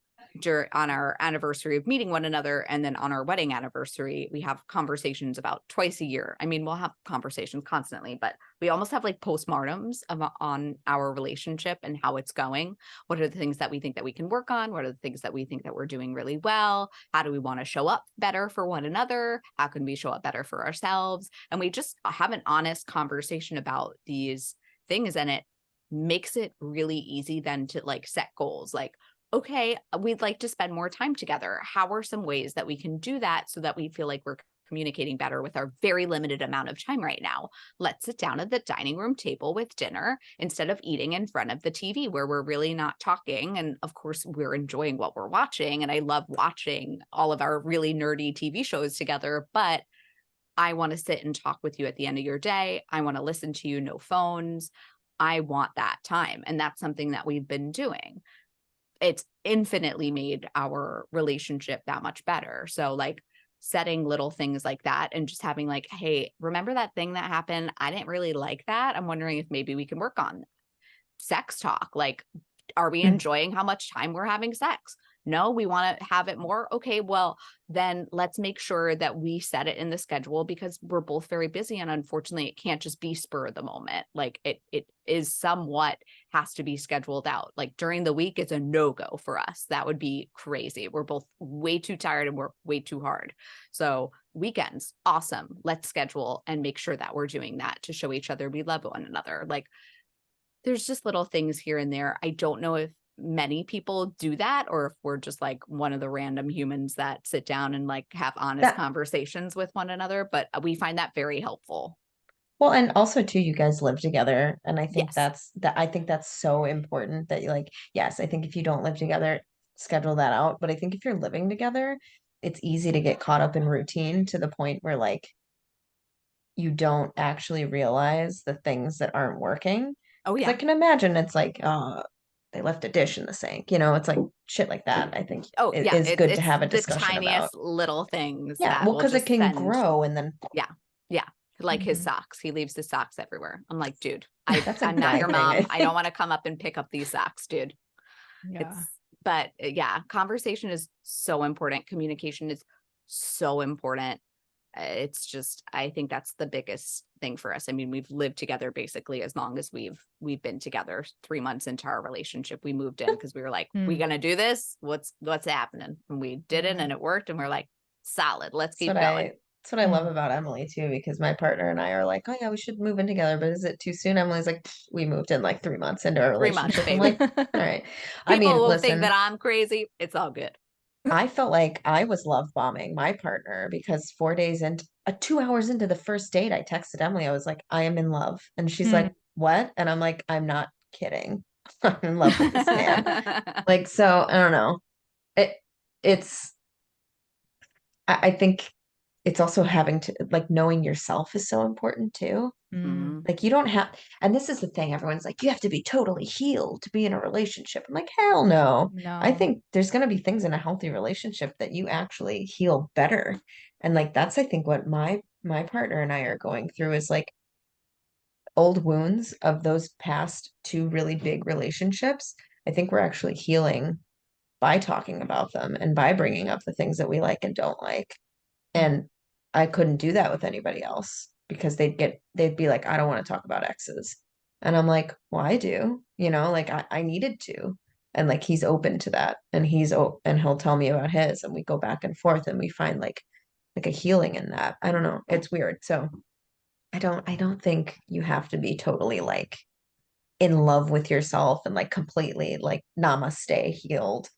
on our anniversary of meeting one another, and then on our wedding anniversary, we have conversations about twice a year. I mean, we'll have conversations constantly, but we almost have like postmortems on our relationship and how it's going. What are the things that we think that we can work on? What are the things that we think that we're doing really well? How do we want to show up better for one another? How can we show up better for ourselves? And we just have an honest conversation about these things, and it makes it really easy then to like set goals. Like, okay, we'd like to spend more time together. How are some ways that we can do that so that we feel like we're communicating better with our very limited amount of time right now? Let's sit down at the dining room table with dinner instead of eating in front of the TV where we're really not talking. And of course, we're enjoying what we're watching. And I love watching all of our really nerdy TV shows together, but I want to sit and talk with you at the end of your day. I want to listen to you, no phones. I want that time. And that's something that we've been doing. It's infinitely made our relationship that much better. So like setting little things like that and just having like, hey, remember that thing that happened? I didn't really like that. I'm wondering if maybe we can work on sex talk. Like, are we enjoying how much time we're having sex? No, we want to have it more. Okay, well, then let's make sure that we set it in the schedule, because we're both very busy. And unfortunately, it can't just be spur of the moment. Like it is somewhat has to be scheduled out. Like during the week, it's a no-go for us. That would be crazy. We're both way too tired and work way too hard. So weekends, awesome. Let's schedule and make sure that we're doing that to show each other we love one another. Like there's just little things here and there. I don't know if many people do that, or if we're just like one of the random humans that sit down and like have honest conversations with one another, but we find that very helpful. Well, and also too, you guys live together, and I think Yes. I think that's so important that you like, yes, I think if you don't live together, schedule that out. But I think if you're living together, it's easy to get caught up in routine to the point where like you don't actually realize the things that aren't working. Oh Because I yeah. can imagine it's like, they left a dish in the sink, it's like shit like that, I think Oh it yeah. is good to It's have a the discussion about. tiniest little things Yeah, that well, will because it just can send. grow and then Yeah. Yeah. Like his Mhm. socks. He leaves his socks everywhere. I'm like, dude, that's a I'm not guy your thing, I mom. I don't think. want to come up and pick up these socks, dude. Yeah. But yeah, conversation is so important. Communication is so important. It's just, I think that's the biggest thing for us. I mean, we've lived together basically as long as we've been together. 3 months into our relationship, we moved in because we were like, we Mm. gonna do this? What's happening? And we did it, Yeah. and it worked, and we're like, solid. Let's That's keep what going. I love Mm. about Emily too, because my partner and I are like, oh yeah, we should move in together, but is it too soon? Emily's like, "Pfft, we moved in like 3 months into our 3 months, relationship." I'm baby. like, all right. I People mean, will think that listen, I'm crazy. It's all good. I felt like I was love bombing my partner because 4 days into 2 hours into the first date, I texted Emily. I was like, I am in love. And she's Mm. like, what? And I'm like, I'm not kidding. I'm in love with this man. Like, so I don't know. It it's I think it's also having to like knowing yourself is so important too. Mm. Mhm. Like you don't have, and this is the thing, everyone's like, you have to be totally healed to be in a relationship. I'm like, hell no. I No. think there's going to be things in a healthy relationship that you actually heal better. And like that's I think what my partner and I are going through is like old wounds of those past two really big relationships. I think we're actually healing by talking about them and by bringing up the things that we like and don't like. Mm. And I couldn't do that with anybody else because they'd be like, I don't want to talk about exes. And I'm like, well, I do, like I needed to. And like he's open to that. And and he'll tell me about his and we go back and forth and we find like a healing in that. I don't know. It's weird. So I don't think you have to be totally like in love with yourself and like completely like namaste healed.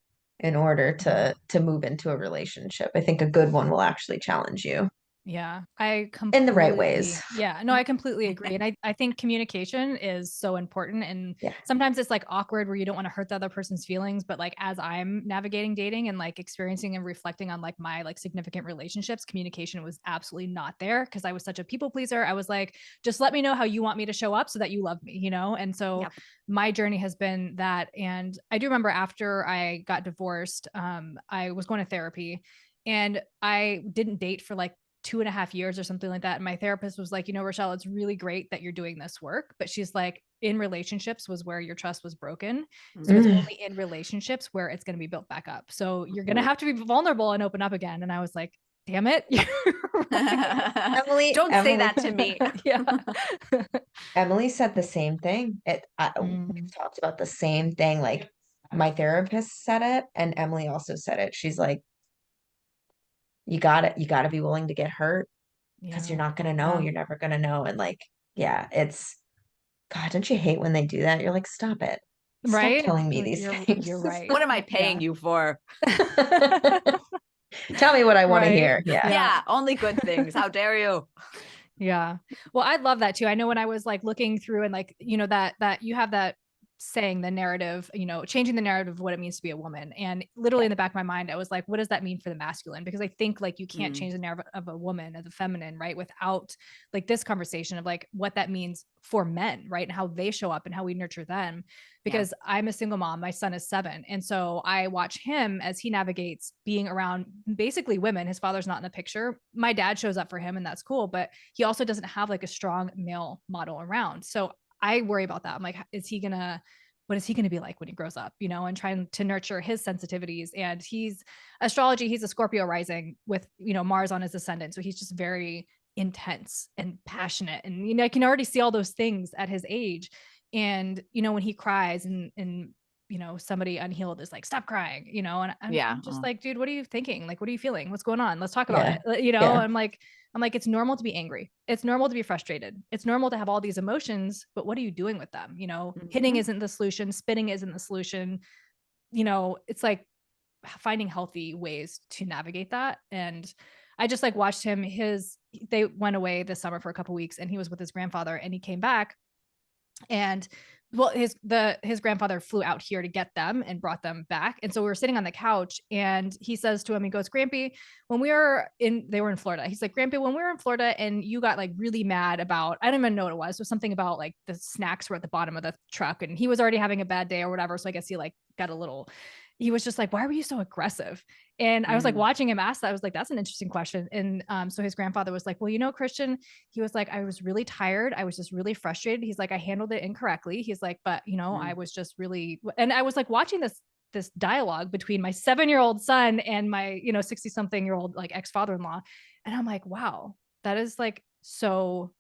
in order to move into a relationship. I think a good one will actually challenge you Yeah, I in the right ways. completely, yeah, no, I completely agree. And I think communication is so important. And Yeah. sometimes it's like awkward where you don't want to hurt the other person's feelings. But like as I'm navigating dating and like experiencing and reflecting on like my like significant relationships, communication was absolutely not there because I was such a people pleaser. I was like, just let me know how you want me to show up so that you love me, you know? And so Yep. my journey has been that. And I do remember after I got divorced, I was going to therapy and I didn't date for like 2.5 years or something like that. And my therapist was like, you know, Rochelle, it's really great that you're doing this work. But she's like, in relationships was where your trust was broken. So it's Mm. only in relationships where it's going to be built back up. So you're going to have to be vulnerable and open up again. And I was like, damn it. You're right. Don't say Emily, that to me. Yeah. Emily said the same thing. We've talked about the same thing. Like my therapist said it, and Emily also said it. She's like, you got to be willing to get hurt because Yeah. you're not gonna know. Yeah. You're never gonna know. And like, yeah, it's God, don't you hate when they do that? You're like, stop it. Stop Right. telling me Like, these you're things. right. What am I paying Yeah. you for? Tell me what I want to Right. hear. Yeah. Yeah, only good things. How dare you? Yeah. Well, I love that too. I know when I was like looking through and like, you know, that you have that saying the narrative, you know, changing the narrative of what it means to be a woman. And literally in the back of my mind, I was like, what does that mean for the masculine? Because I think like you can't Mm. change the narrative of a woman, of the feminine, right? Without like this conversation of like what that means for men, right? And how they show up and how we nurture them. Because I'm a single mom, my son is 7. And so I watch him as he navigates being around basically women. His father's not in the picture. My dad shows up for him and that's cool, but he also doesn't have like a strong male model around. So I worry about that. I'm like, what is he going to be like when he grows up, you know, and trying to nurture his sensitivities. And he's he's a Scorpio rising with, you know, Mars on his ascendant. So he's just very intense and passionate. And, you know, I can already see all those things at his age. And, you know, when he cries and, you know, somebody unhealed is like, stop crying, you know, and I'm just like, dude, what are you thinking? Like, what are you feeling? What's going on? Let's talk about Yeah. it. You know, Yeah. I'm like, it's normal to be angry. It's normal to be frustrated. It's normal to have all these emotions, but what are you doing with them? You know, hitting isn't the solution. Spitting isn't the solution. You know, it's like finding healthy ways to navigate that. And I just like watched him, they went away this summer for a couple weeks and he was with his grandfather and he came back and well his grandfather flew out here to get them and brought them back. And so we were sitting on the couch and he says to him, he goes, Grampy, they were in Florida, he's like, Grampy, when we were in Florida and you got like really mad about, I don't even know what it was something about like the snacks were at the bottom of the truck and he was already having a bad day or whatever, so I guess he like got a little, he was just like, why were you so aggressive? And I was like watching him ask that. I was like, that's an interesting question. And so his grandfather was like, well, you know, Christian, he was like, I was really tired. I was just really frustrated. He's like, I handled it incorrectly. He's like, but you know, I was just really, and I was like watching this dialogue between my 7-year-old son and my, you know, 60 something year old like ex-father-in-law. And I'm like, wow, that is like, so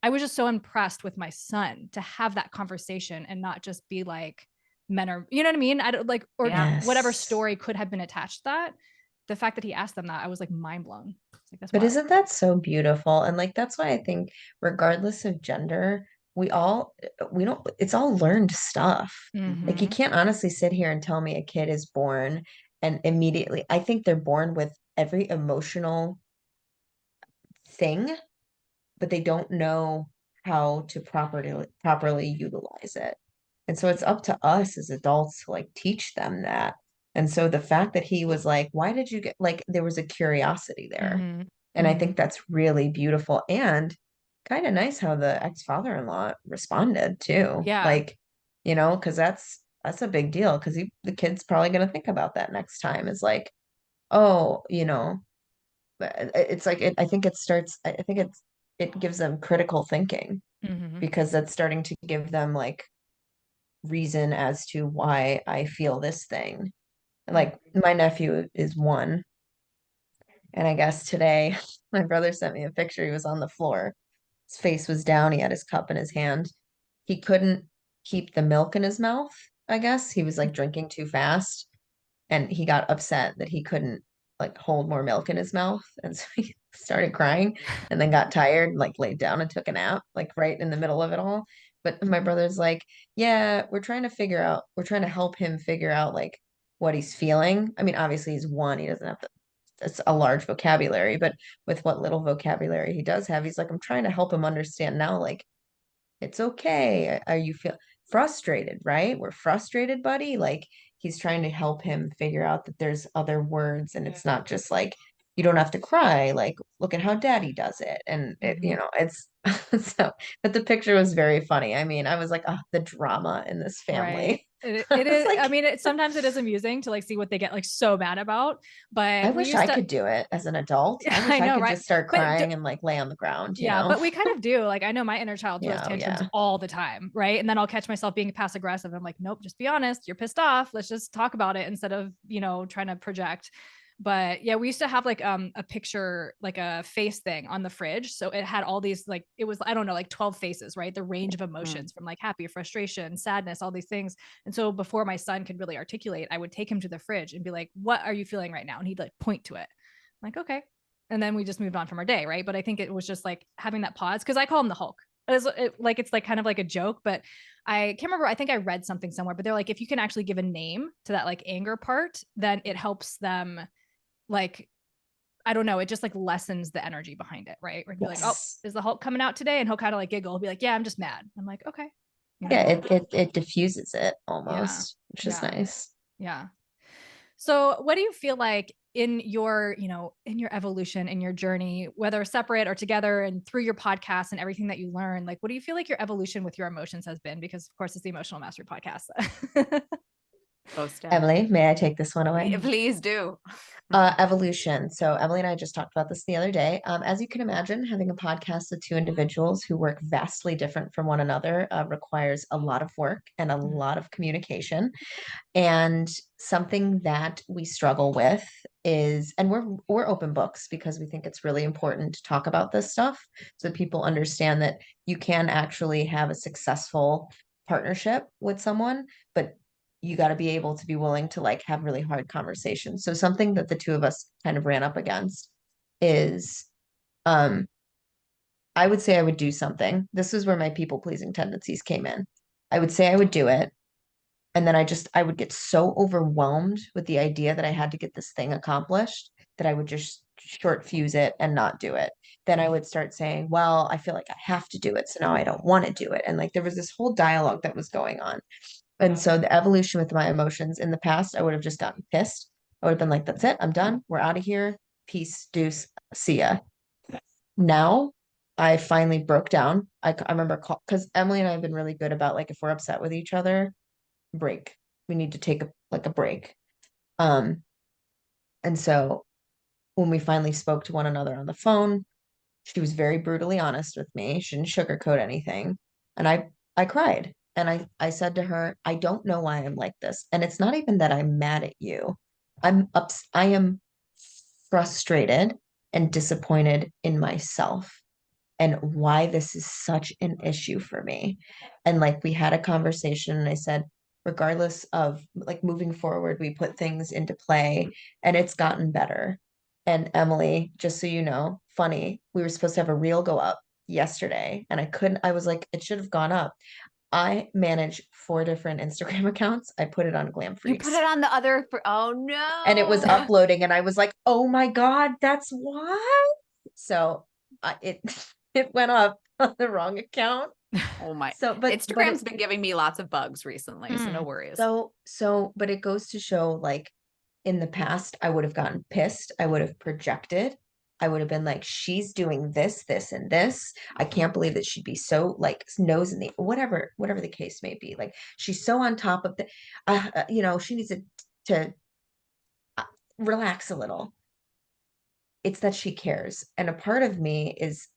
I was just so impressed with my son to have that conversation and not just be like, men are, you know what I mean? I don't like, or whatever Yes. story could have been attached to that. The fact that he asked them that, I was like mind blown. Like, that's But wild. isn't that so beautiful? And like that's why I think regardless of gender, we don't it's all learned stuff. Like you Mm-hmm. can't honestly sit here and tell me a kid is born and immediately I think they're born with every emotional thing, but they don't know how to properly utilize it. And so it's up to us as adults to like teach them that. And so the fact that he was like, why did you get like there was a curiosity there. Mm-hmm. And I Mm-hmm. think that's really beautiful and kind of nice how the ex-father-in-law responded too. Yeah. Like, you know, because that's a big deal because the kid's probably going to think about that next time. Is like, oh, you know, it's like I think it starts. I think it gives them critical thinking Mm-hmm. because that's starting to give them like reason as to why I feel this thing. Like my nephew is 1, and I guess today my brother sent me a picture. He was on the floor. His face was down. He had his cup in his hand. He couldn't keep the milk in his mouth, I guess. He was like drinking too fast and he got upset that he couldn't like hold more milk in his mouth. And so he started crying and then got tired and like laid down and took a nap, like right in the middle of it all. But my brother's like, yeah, we're trying to help him figure out like what he's feeling. I mean, obviously he's one, he doesn't have it's a large vocabulary, but with what little vocabulary he does have, he's like, I'm trying to help him understand now, like, it's okay. Are you feel frustrated, right? We're frustrated, buddy. Like he's trying to help him figure out that there's other words and it's not just like you don't have to cry. Like look at how daddy does it. And it, Mhm. it's so but the picture was very funny. I mean, I was like, oh, the drama in this Right. family. It I was is, I like, mean, sometimes it is amusing to like see what they get like so mad about, I but we wish used I to, could do it as an adult. I I wish I know, could right? just start But crying and like lay on the ground, yeah, but we kind of do. Like I know my inner child throws Yeah, oh, tantrums yeah. all the time, right? And then I'll catch myself being passive aggressive. I'm like, nope, just be honest. You're pissed off. Let's just talk about it instead of, trying to project. But yeah, we used to have like a picture, like a face thing on the fridge. So it had all these like it was, I don't know, like 12 faces, right? The range of emotions from like happy, frustration, sadness, all these things. And so before my son could really articulate, I would take him to the fridge and be like, what are you feeling right now? And he'd like point to it. I'm like, okay, and then we just moved on from our day, right? But I think it was just like having that pause because I call him the Hulk. It's like kind of like a joke, but I can't remember. I think I read something somewhere, but they're like, if you can actually give a name to that like anger part, then it helps them like, I don't know, it just like lessens the energy behind it, right? Where he'd be like, oh, Yes. is the Hulk coming out today? And he'll kind of like giggle. He'll be like, yeah, I'm just mad. I'm like, okay. Yeah, it diffuses it Yeah. almost, which is Yeah. nice. Yeah. So, what do you feel like in your, in your evolution, in your journey, whether separate or together and through your podcast and everything that you learn, like, what do you feel like your evolution with your emotions has been? Because, of course, it's the Emotional Mastery podcast. Post it. Emily, may I take this one away? Please do. Evolution. So Emily and I just talked about this the other day. As you can imagine, having a podcast with two individuals who work vastly different from one another requires a lot of work and a lot of communication. And something that we struggle with is, and we're open books because we think it's really important to talk about this stuff so that people understand that you can actually have a successful partnership with someone, but you got to be able to be willing to like have really hard conversations. So something that the two of us kind of ran up against is um I would say I would do something. This is where my people pleasing tendencies came in. I would say I would do it, and then I would get so overwhelmed with the idea that I had to get this thing accomplished that I would just short fuse it and not do it. Then I would start saying, well, I feel like I have to do it. So now I don't want to do it. And like there was this whole dialogue that was going on. And so the evolution with my emotions in the past, I would have just gotten pissed. I would have been like, that's it. I'm done. We're out of here. Peace, deuce, see ya. Now I finally broke down. I remember because Emily and I have been really good about like if we're upset with each other, break. We need to take a break. Um, and so when we finally spoke to one another on the phone, she was very brutally honest with me. She didn't sugarcoat anything. And I cried. And I said to her, I don't know why I'm like this. And it's not even that I'm mad at you. I am frustrated and disappointed in myself and why this is such an issue for me. And like we had a conversation and I said, regardless of like moving forward, we put things into play and it's gotten better. And Emily, just so you know, funny, we were supposed to have a reel go up yesterday and I was like, it should have gone up. I manage 4 different Instagram accounts. I put it on Glam You put Freaks it on the other. Oh and it was no. uploading and I was like, oh my God, that's why. So it it went up on the wrong account. Oh my. So Instagram's been giving me lots of bugs recently, so no Mm. worries. but it goes to show like in the past I would have gotten pissed. I would have projected. I would have been like, she's doing this, this, and this. I can't believe that she'd be so like nose in the whatever the case may be. Like she's so on top of the, she needs to relax a little. It's that she cares, and a part of me is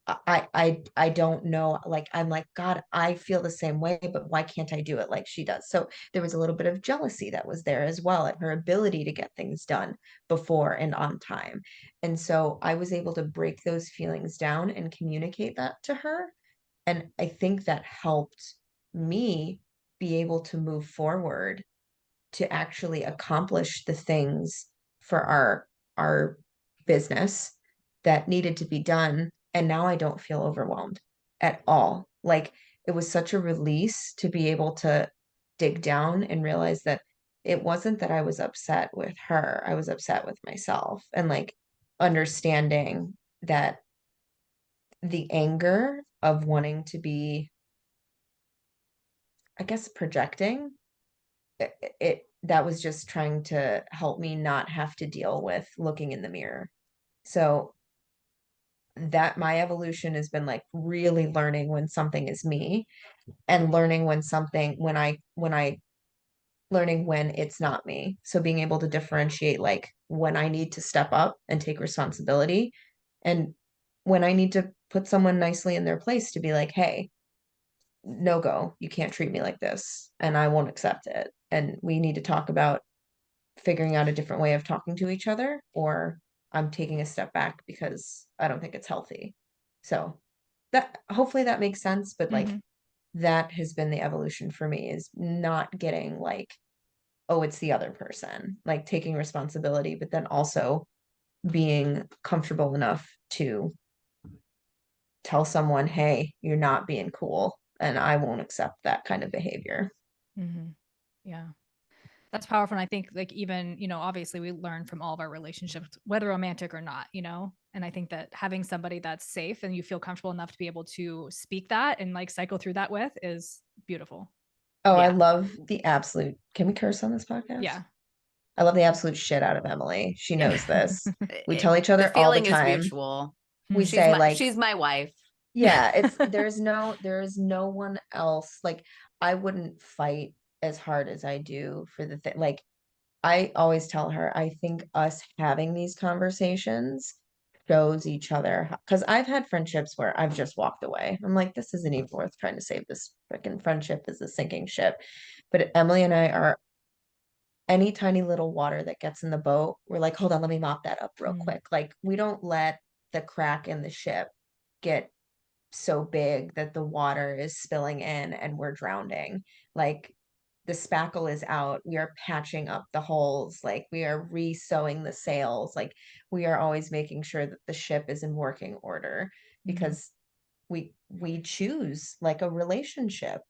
I don't know. Like I'm like, God, I feel the same way, but why can't I do it like she does? So there was a little bit of jealousy that was there as well at her ability to get things done before and on time. And so I was able to break those feelings down and communicate that to her. And I think that helped me be able to move forward to actually accomplish the things for our business that needed to be done. And now I don't feel overwhelmed at all. Like it was such a release to be able to dig down and realize that it wasn't that I was upset with her. I was upset with myself, and like understanding that the anger of wanting to be, I guess, projecting it, that was just trying to help me not have to deal with looking in the mirror. So that my evolution has been like really learning when something is me, and learning when something when I learning when it's not me. So being able to differentiate like when I need to step up and take responsibility, and when I need to put someone nicely in their place to be like, hey, no go, you can't treat me like this and I won't accept it. And we need to talk about figuring out a different way of talking to each other, or I'm taking a step back because I don't think it's healthy. So that hopefully that makes sense, but like Mhm. that has been the evolution for me, is not getting like, oh, it's the other person, like taking responsibility, but then also being comfortable enough to tell someone, hey, you're not being cool and I won't accept that kind of behavior. Mhm. Yeah. That's powerful. And I think like even, obviously we learn from all of our relationships, whether romantic or not, and I think that having somebody that's safe and you feel comfortable enough to be able to speak that and like cycle through that with is beautiful. Oh, I Yeah. love the absolute, can we curse on this podcast? Yeah. I love the absolute shit out of Emily. She knows this. We tell each The other all the feeling is time. mutual. We She's say my like, she's my wife. yeah, it's there is no one else. Like I wouldn't fight as hard as I do for the thing. Like I always tell her, I think us having these conversations shows each other, because I've had friendships where I've just walked away. I'm like, this isn't even worth trying to save. This freaking friendship is a sinking ship. But Emily and I are, any tiny little water that gets in the boat, we're like, hold on, let me mop that up real Mm. quick. Like we don't let the crack in the ship get so big that the water is spilling in and we're drowning. Like the spackle is out. We are patching up the holes. Like we are re-sewing the sails. Like we are always making sure that the ship is in working order, because we choose like a relationship.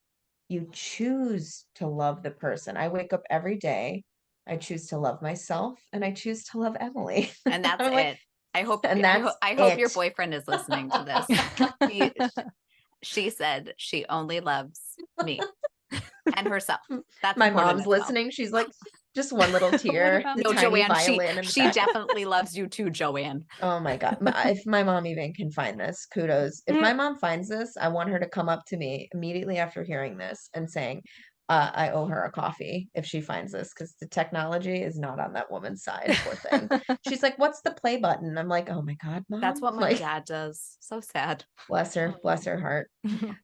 You choose to love the person. I wake up every day. I choose to love myself and I choose to love Emily. And that's I'm like, it. I hope and that's I hope your it. boyfriend is listening to this. She said she only loves me and herself. That's My important mom's as well. listening. She's like, just one little What tear, about- the No, tiny Joanne, violin in the she back. definitely loves you too, Joanne. Oh my God. If my mom even can find this, kudos. If my mom finds this, I want her to come up to me immediately after hearing this and saying, I owe her a coffee if she finds this, because the technology is not on that woman's side. Poor thing. She's like, what's the play button? I'm like, oh my God, That's mom. what my Like, dad does. So sad. bless her heart.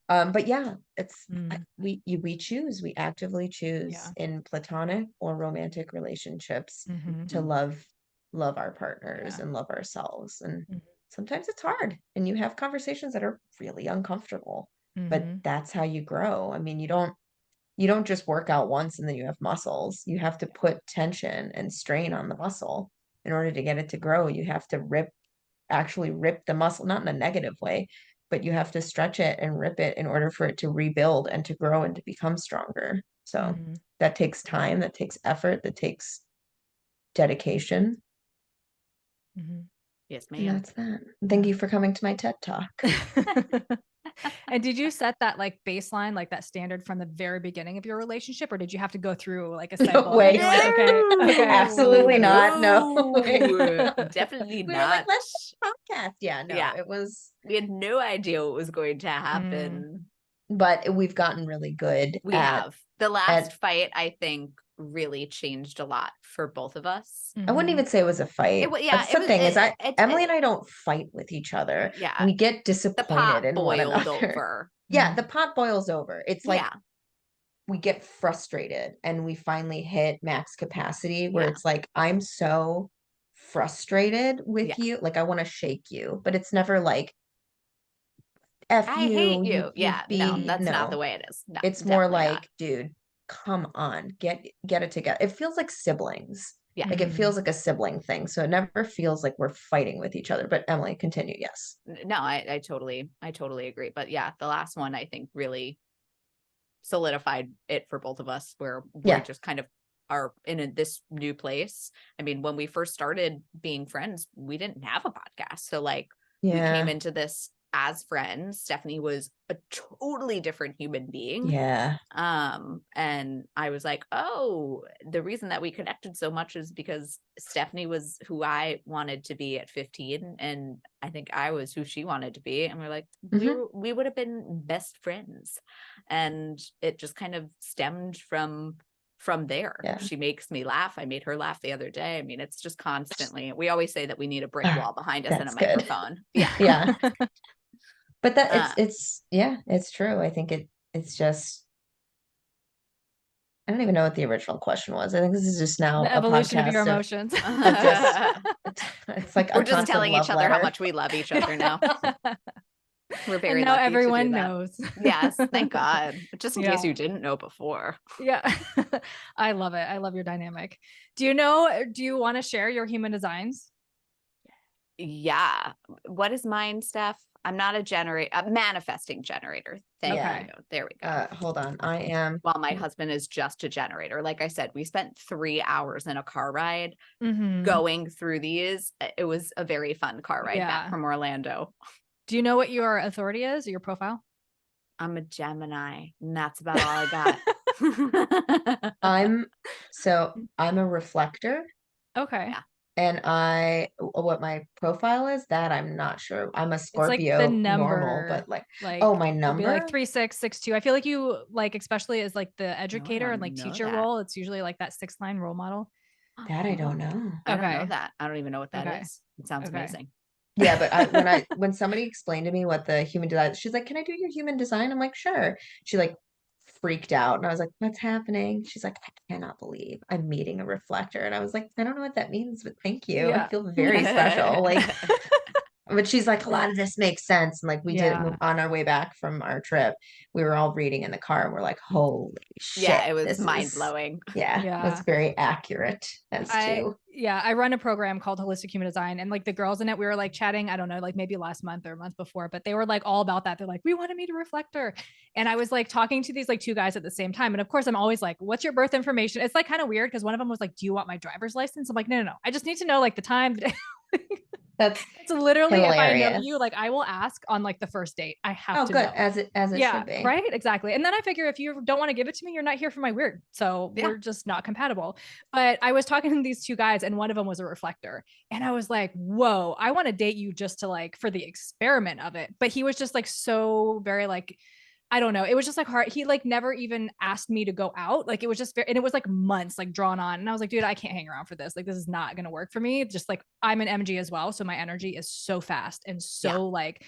But yeah, it's Mm. we choose, we actively choose Yeah. in platonic or romantic relationships Mhm. to love our partners Yeah. and love ourselves. And Mhm. sometimes it's hard and you have conversations that are really uncomfortable, but Mhm. that's how you grow. I mean, you don't just work out once and then you have muscles. You have to put tension and strain on the muscle in order to get it to grow. You have to actually rip the muscle, not in a negative way, but you have to stretch it and rip it in order for it to rebuild and to grow and to become stronger. So Mhm. that takes time, that takes effort, that takes dedication. Mhm. Yes, And ma'am. that's that. Thank you for coming to my TED Talk. And did you set that like baseline, like that standard from the very beginning of your relationship, or did you have to go through like a cycle? way. And you're like, okay, okay, Absolutely not. No way. No, definitely We were like, not. let's do a podcast. Yeah, no, Yeah. it was, We had no idea what was going to Mm. happen. but we've gotten really good We at, have. The last fight, I think, really changed a lot for both of us. I wouldn't even say it was a fight. Yeah, That's the thing, is Emily and it, I don't fight with each other. yeah, We get the disappointed pot in one boiled another. over. Yeah, the pot boils over. It's like Yeah, we get frustrated and we finally hit max capacity where yeah, it's like, I'm so frustrated with yeah. you. Like I want to shake you, but it's never like, F I hate you, you. Yeah, no, Mm. that's not the no. way it is. No, It's more definitely not. like, dude, come on, get it together. It feels like siblings. Yeah. Like it feels like a sibling thing. So it never feels like we're fighting with each other. But Emily, continue. Yes. No, I totally agree. But yeah, the last one I think really solidified it for both of us, where we Yeah. just kind of are in this new place. I mean, when we first started being friends, we didn't have a podcast. So like we came Yeah. into this as friends. Stephanie was a totally different human being. Yeah. And I was like, oh, the reason that we connected so much is because Stephanie was who I wanted to be at 15, and I think I was who she wanted to be, and we're like, we would have been best friends. And it just kind of stemmed from there. Yeah. She makes me laugh. I made her laugh the other day. I mean, it's just constantly, we always say that we need a brick wall behind us and a That's good. microphone. Yeah. Yeah. But that it's yeah, it's true. I think it's just, I don't even know what the original question was. I think this is just now The a evolution of your podcast emotions. it's like We're a just constant telling love each other how letter. much we love each other now. We're very And now lucky everyone to do that. knows. Yes, thank God. Just in case Yeah. you didn't know before. Yeah. I love it. I love your dynamic. Do you want to share your human designs? Yeah. What is mine, Steph? I'm not a manifesting generator. Thank Yeah. you. There we go. Hold on. I am While my husband is just a generator. Like I said, we spent 3 hours in a car ride Mhm. going through these. It was a very fun car ride back Yeah. from Orlando. Do you know what your authority is, your profile? I'm a Gemini, and that's about all I got. I'm a reflector, Okay. Yeah. and what my profile is, that I'm not sure. I'm a It's like the Scorpio normal, number, but like like oh, my it'll be number? like 3662. I feel like you like, especially as like the No, I educator and don't like know teacher that. role, it's usually like that 6-line role model. That I don't know. I don't know Okay. that. I don't even know what that Okay. is. It sounds Okay. amazing. Yeah, but when somebody explained to me what the human design, she's like, "Can I do your human design?" I'm like, "Sure." She like freaked out, and I was like, "What's happening?" She's like, "I cannot believe I'm meeting a reflector." And I was like, "I don't know what that means, but thank you. I Yeah. feel very special." Like, but she's like, "A lot of this makes sense." And like we did Yeah. on our way back from our trip, we were all reading in the car, and we're like, "Holy shit!" Yeah, it was this mind is blowing. Yeah, Yeah. that's very accurate as to. I run a program called Holistic Human Design, and like the girls in it, we were like chatting, I don't know, like maybe last month or a month before, but they were like all about that. They're like, we want to meet a reflector. And I was like talking to these like 2 guys at the same time. And of course, I'm always like, what's your birth information? It's like kind of weird because one of them was like, do you want my driver's license? I'm like, no. I just need to know like the time. That's It's literally, if I know hilarious. you, like I will ask on like the first date. I have to good, know. as it should be. Right, exactly. And then I figure if you don't want to give it to me, you're not here for my weird. So Yeah. we're just not compatible. But I was talking to these 2 guys, and one of them was a reflector, and I was like, whoa, I want to date you just to like for the experiment of it. But he was just like so very like, I don't know. It was just like hard. He like never even asked me to go out. Like it was just and it was like months like drawn on. And I was like, dude, I can't hang around for this. Like this is not going to work for me. Just like I'm an MG as well. So my energy is so fast and so like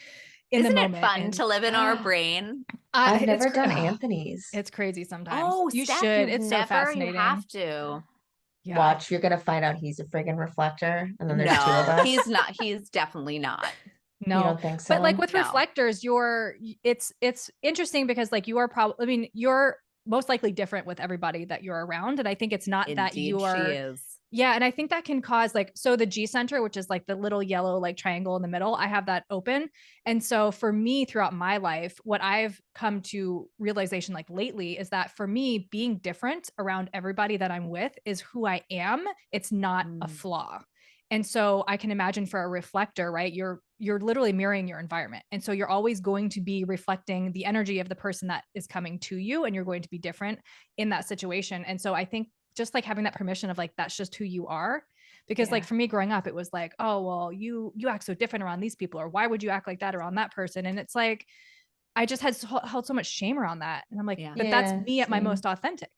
in Isn't the it moment. fun to live in our brain? I've never done Anthony's. It's crazy sometimes. Oh, you Steph, should. you've It's so never, fascinating. You have to. Yeah. Watch, you're gonna find out he's a friggin' reflector, and then there's 2 of No, us. he's not. He's definitely not. No, You don't think so? but like with No. reflectors, it's interesting because like you are probably, I mean, you're most likely different with everybody that you're around. And I think it's not that Indeed, you're, she is. yeah. And I think that can cause like, so the G center, which is like the little yellow like triangle in the middle, I have that open. And so for me throughout my life, what I've come to realization like lately is that for me, being different around everybody that I'm with is who I am. It's not a flaw. And so I can imagine for a reflector, right? You're literally mirroring your environment. And so you're always going to be reflecting the energy of the person that is coming to you, and you're going to be different in that situation. And so I think just like having that permission of like, that's just who you are. Because like for me growing up, it was like, oh, well, you act so different around these people, or why would you act like that around that person? And it's like, I just had held so much shame around that. And I'm like, but that's me at my most authentic,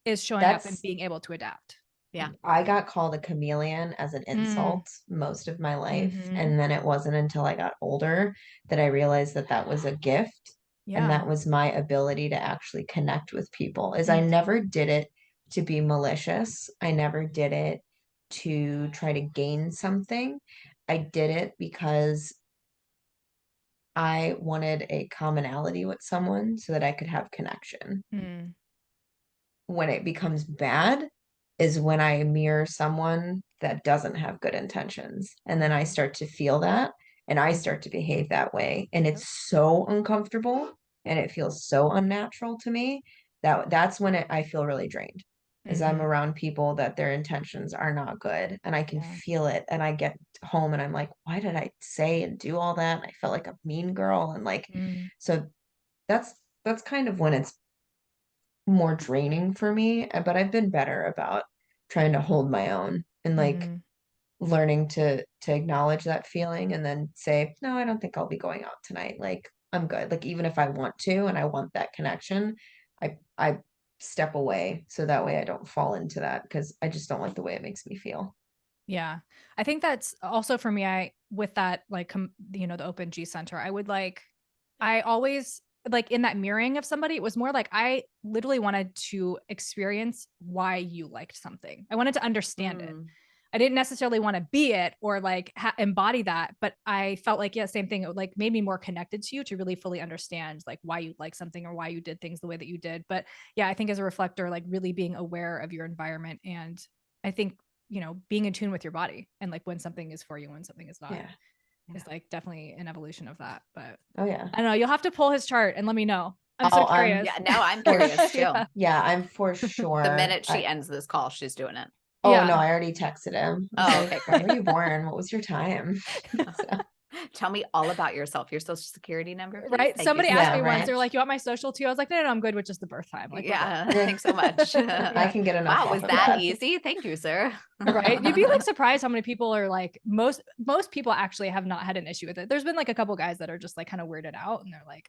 is showing up and being able to adapt. Yeah. I got called a chameleon as an insult most of my life. And then it wasn't until I got older that I realized that that was a gift. And that was my ability to actually connect with people. Is I never did it to be malicious. I never did it to try to gain something. I did it because I wanted a commonality with someone so that I could have connection. When it becomes bad is when I mirror someone that doesn't have good intentions. And then I start to feel that, and I start to behave that way. And it's so uncomfortable, and it feels so unnatural to me that that's when I feel really drained. is I'm Mhm. around people that their intentions are not good and I can Yeah. feel it. And I get home and I'm like, why did I say and do all that? And I felt like a mean girl. And like, Mm. so that's kind of when it's more draining for me. But I've been better about trying to hold my own and like Mhm. learning to acknowledge that feeling and then say, no, I don't think I'll be going out tonight. Like I'm good. Like even if I want to and I want that connection, I step away so that way I don't fall into that because I just don't like the way it makes me feel. Yeah. I think that's also for me, I with that like the Open G Center, I always like in that mirroring of somebody, it was more like I literally wanted to experience why you liked something. I wanted to understand it. Mm. I didn't necessarily want to be it or like embody that, but I felt like, yeah, same thing. It like made me more connected to you to really fully understand like why you like something or why you did things the way that you did. But yeah, I think as a reflector, like really being aware of your environment and I think, being in tune with your body and like when something is for you, when something is not Yeah. is like definitely an evolution of that. But Oh yeah. I don't know. You'll have to pull his chart and let me know. I'm so Oh, I'm curious. Yeah, now I'm for curious too. Yeah. yeah, I'm for The sure. minute she ends this call, she's doing it. Oh no, Yeah. I already texted him. I was Oh, like, okay, when great. were you born? What was your time? So, Tell me all about yourself. Your social security number, please. Right. Thank you Somebody so asked yeah, me much. once, right. they're like, you want my social too? I was like, no, I'm good with just the birth time. Like, we're Yeah, Yeah. thanks so much. good. I Yeah. can get enough Wow, off was of that that. easy? Thank you, sir. Right. You'd be like surprised how many people are like, most people actually have not had an issue with it. There's been like a couple guys that are just like kind of weirded out and they're like,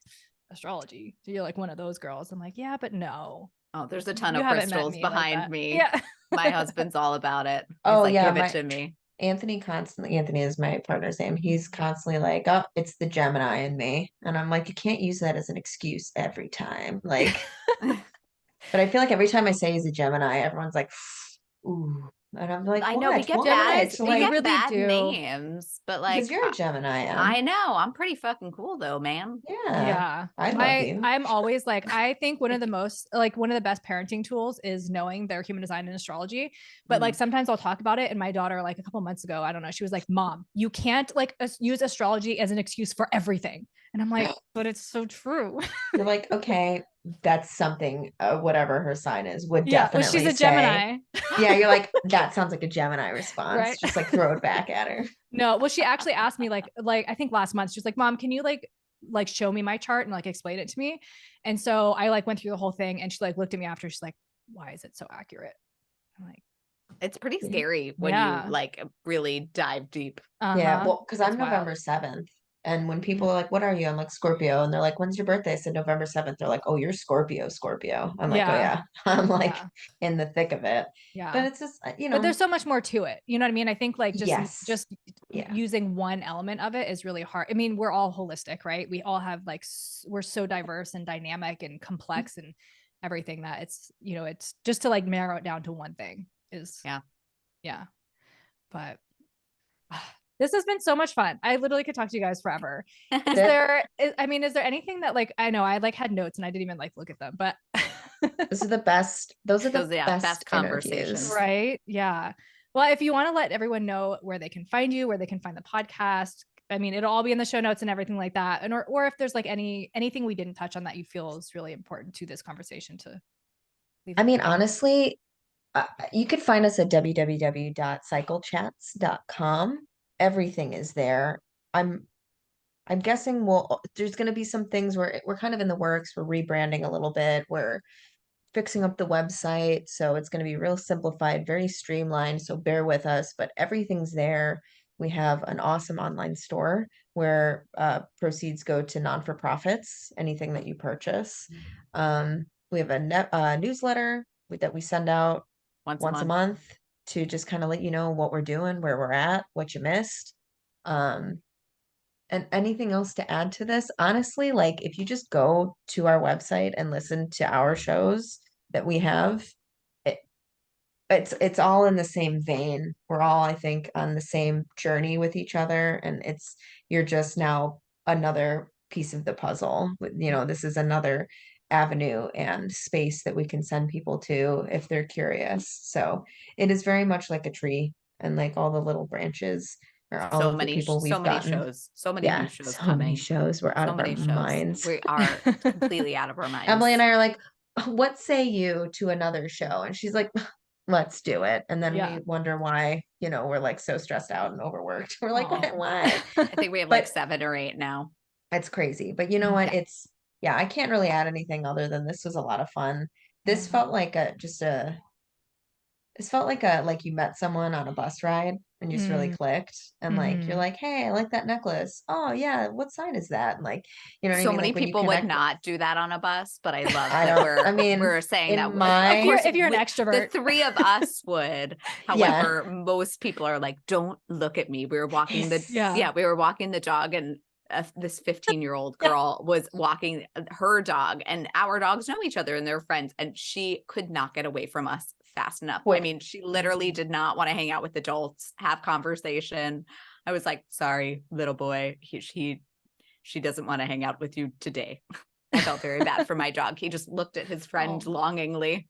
astrology. So you're like one of those girls. I'm like, yeah, but no. Oh, there's a ton You of haven't met crystals me like behind that. me. Yeah. My husband's all about it. He's Oh like, yeah, give it my to me. Anthony is my partner's name. He's constantly like, oh, it's the Gemini in me. And I'm like, you can't use that as an excuse every time. Like, but I feel like every time I say he's a Gemini, everyone's like, ooh. And I'm like, I know we what? get What? Geminis, you Like, really bad do. names, but because like you're a Gemini, I know I'm pretty fucking cool though, man. Yeah, Yeah. I love you. I'm always like, I think one of Thank the you. most, like, one of the best parenting tools is knowing their human design and astrology. But like, Mhm. sometimes I'll talk about it. And my daughter, like, a couple months ago, I don't know, she was like, Mom, you can't like use astrology as an excuse for everything. And I'm like, but it's so true. You're like, okay, that's something, whatever her sign is, would Yeah. Well, she's definitely a say. Gemini, Yeah, you're like, that sounds like a Gemini response. right? Just like throw it back at her. No, well, she actually asked me like I think last month, she was like, Mom, can you like show me my chart and like explain it to me? And so I like went through the whole thing and she like looked at me after, she's like, why is it so accurate? I'm like, It's pretty Yeah. scary when you yeah. like really dive deep. Yeah, Uh-huh. well, because It's I'm wild. November 7th. And when Mm. people are like, what are you? I'm like, Scorpio. And they're like, when's your birthday? I said, November 7th. They're like, oh, you're Scorpio, Scorpio. I'm like, oh, Yeah. yeah. I'm like Yeah. in the thick of it. But Yeah. it's just, But there's so much more to it. You know what I mean? I think like yes. just Yeah. using one element of it is really hard. I mean, we're all holistic, right? We all have like we're so diverse and dynamic and complex and everything that it's just to like narrow it down to one thing is Yeah. yeah. But this has been so much fun. I literally could talk to you guys forever. Is there anything that like I know I like had notes and I didn't even like look at them, but This is the best. Those are the Best best conversations. interviews. right? Yeah. Well, if you want to let everyone know where they can find you, where they can find the podcast, I mean, it'll all be in the show notes and everything like that. And or if there's like anything we didn't touch on that you feel is really important to this conversation to leave. I mean, honestly, you could find us at www.cyclechats.com. Everything is there. I'm guessing there's going to be some things where we're kind of in the works. We're rebranding a little bit. We're fixing up the website, so it's going to be real simplified, very streamlined. So bear with us, but everything's there. We have an awesome online store where proceeds go to non-for-profits, anything that you purchase. We have a newsletter that we send out once a month to just kind of let you know what we're doing, where we're at, what you missed. And anything else to add to this? Honestly, like if you just go to our website and listen to our shows that we have, it, it's all in the same vein. We're all, I think, on the same journey with each other, and you're just now another piece of the puzzle. This is another avenue and space that we can send people to if they're curious. So it is very much like a tree, and like all the little branches are all of the people So we've many gotten. shows, so many new Yeah, shows so many coming, shows. We're out so of our many shows. minds. We are completely out of our Emily and minds. I are like, what say you to another show? And she's like, let's do it. And then Yeah. we wonder why, we're like so stressed out and overworked. We're like, Aw. why? I think we have like But 7 or 8 now. it's crazy. But you know what? Yeah. Yeah, I can't really add anything other than this was a lot of fun. This Yeah. felt like this felt like you met someone on a bus ride and just really clicked. And like, you're Mhm. like, hey, I like that necklace. Oh yeah, what sign is that? And like, you know what I So mean? many Like when you people would connect. not do that on a bus, but I love I that don't, I mean, we're saying that in of my, course if you're an the extrovert. 3 of us would. Yeah. However, most people are like, don't look at me. We were walking the Yeah. we were walking the dog, and this 15-year-old Yeah. girl was walking her dog, and our dogs know each other and they're friends, and she could not get away from us fast enough. I What- mean, she literally did not want to hang out with adults, have conversation. I was like, sorry, little boy, she doesn't want to hang out with you today. I felt very bad for my dog. He just looked at his friend Oh. longingly.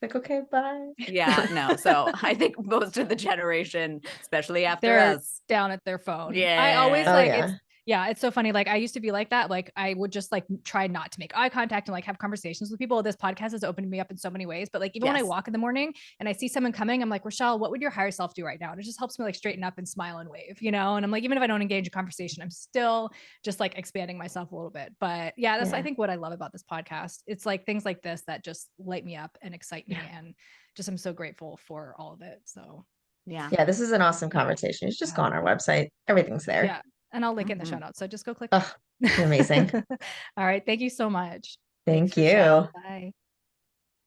like, okay, bye. Yeah, no. So I think most of the generation, especially after They're us. down at their phone. Yeah. I always Oh, like yeah. it's so funny. Like I used to be like that. Like I would just like try not to make eye contact and like have conversations with people. This podcast has opened me up in so many ways. But like even when I Yes. walk in the morning and I see someone coming, I'm like, Rochelle, what would your higher self do right now? And it just helps me like straighten up and smile and wave, And I'm like, even if I don't engage in conversation, I'm still just like expanding myself a little bit. But yeah, that's I Yeah. think what I love about this podcast. It's like things like this that just light me up and excite me, and just I'm so grateful for all of it. So Yeah. Yeah, this is an awesome conversation. You should just go on our website. Everything's there. yeah. And I'll link in the show Mhm. notes. So just go click. Oh, you're amazing. All right. Thank you so much. Thank Rochelle. you. Bye.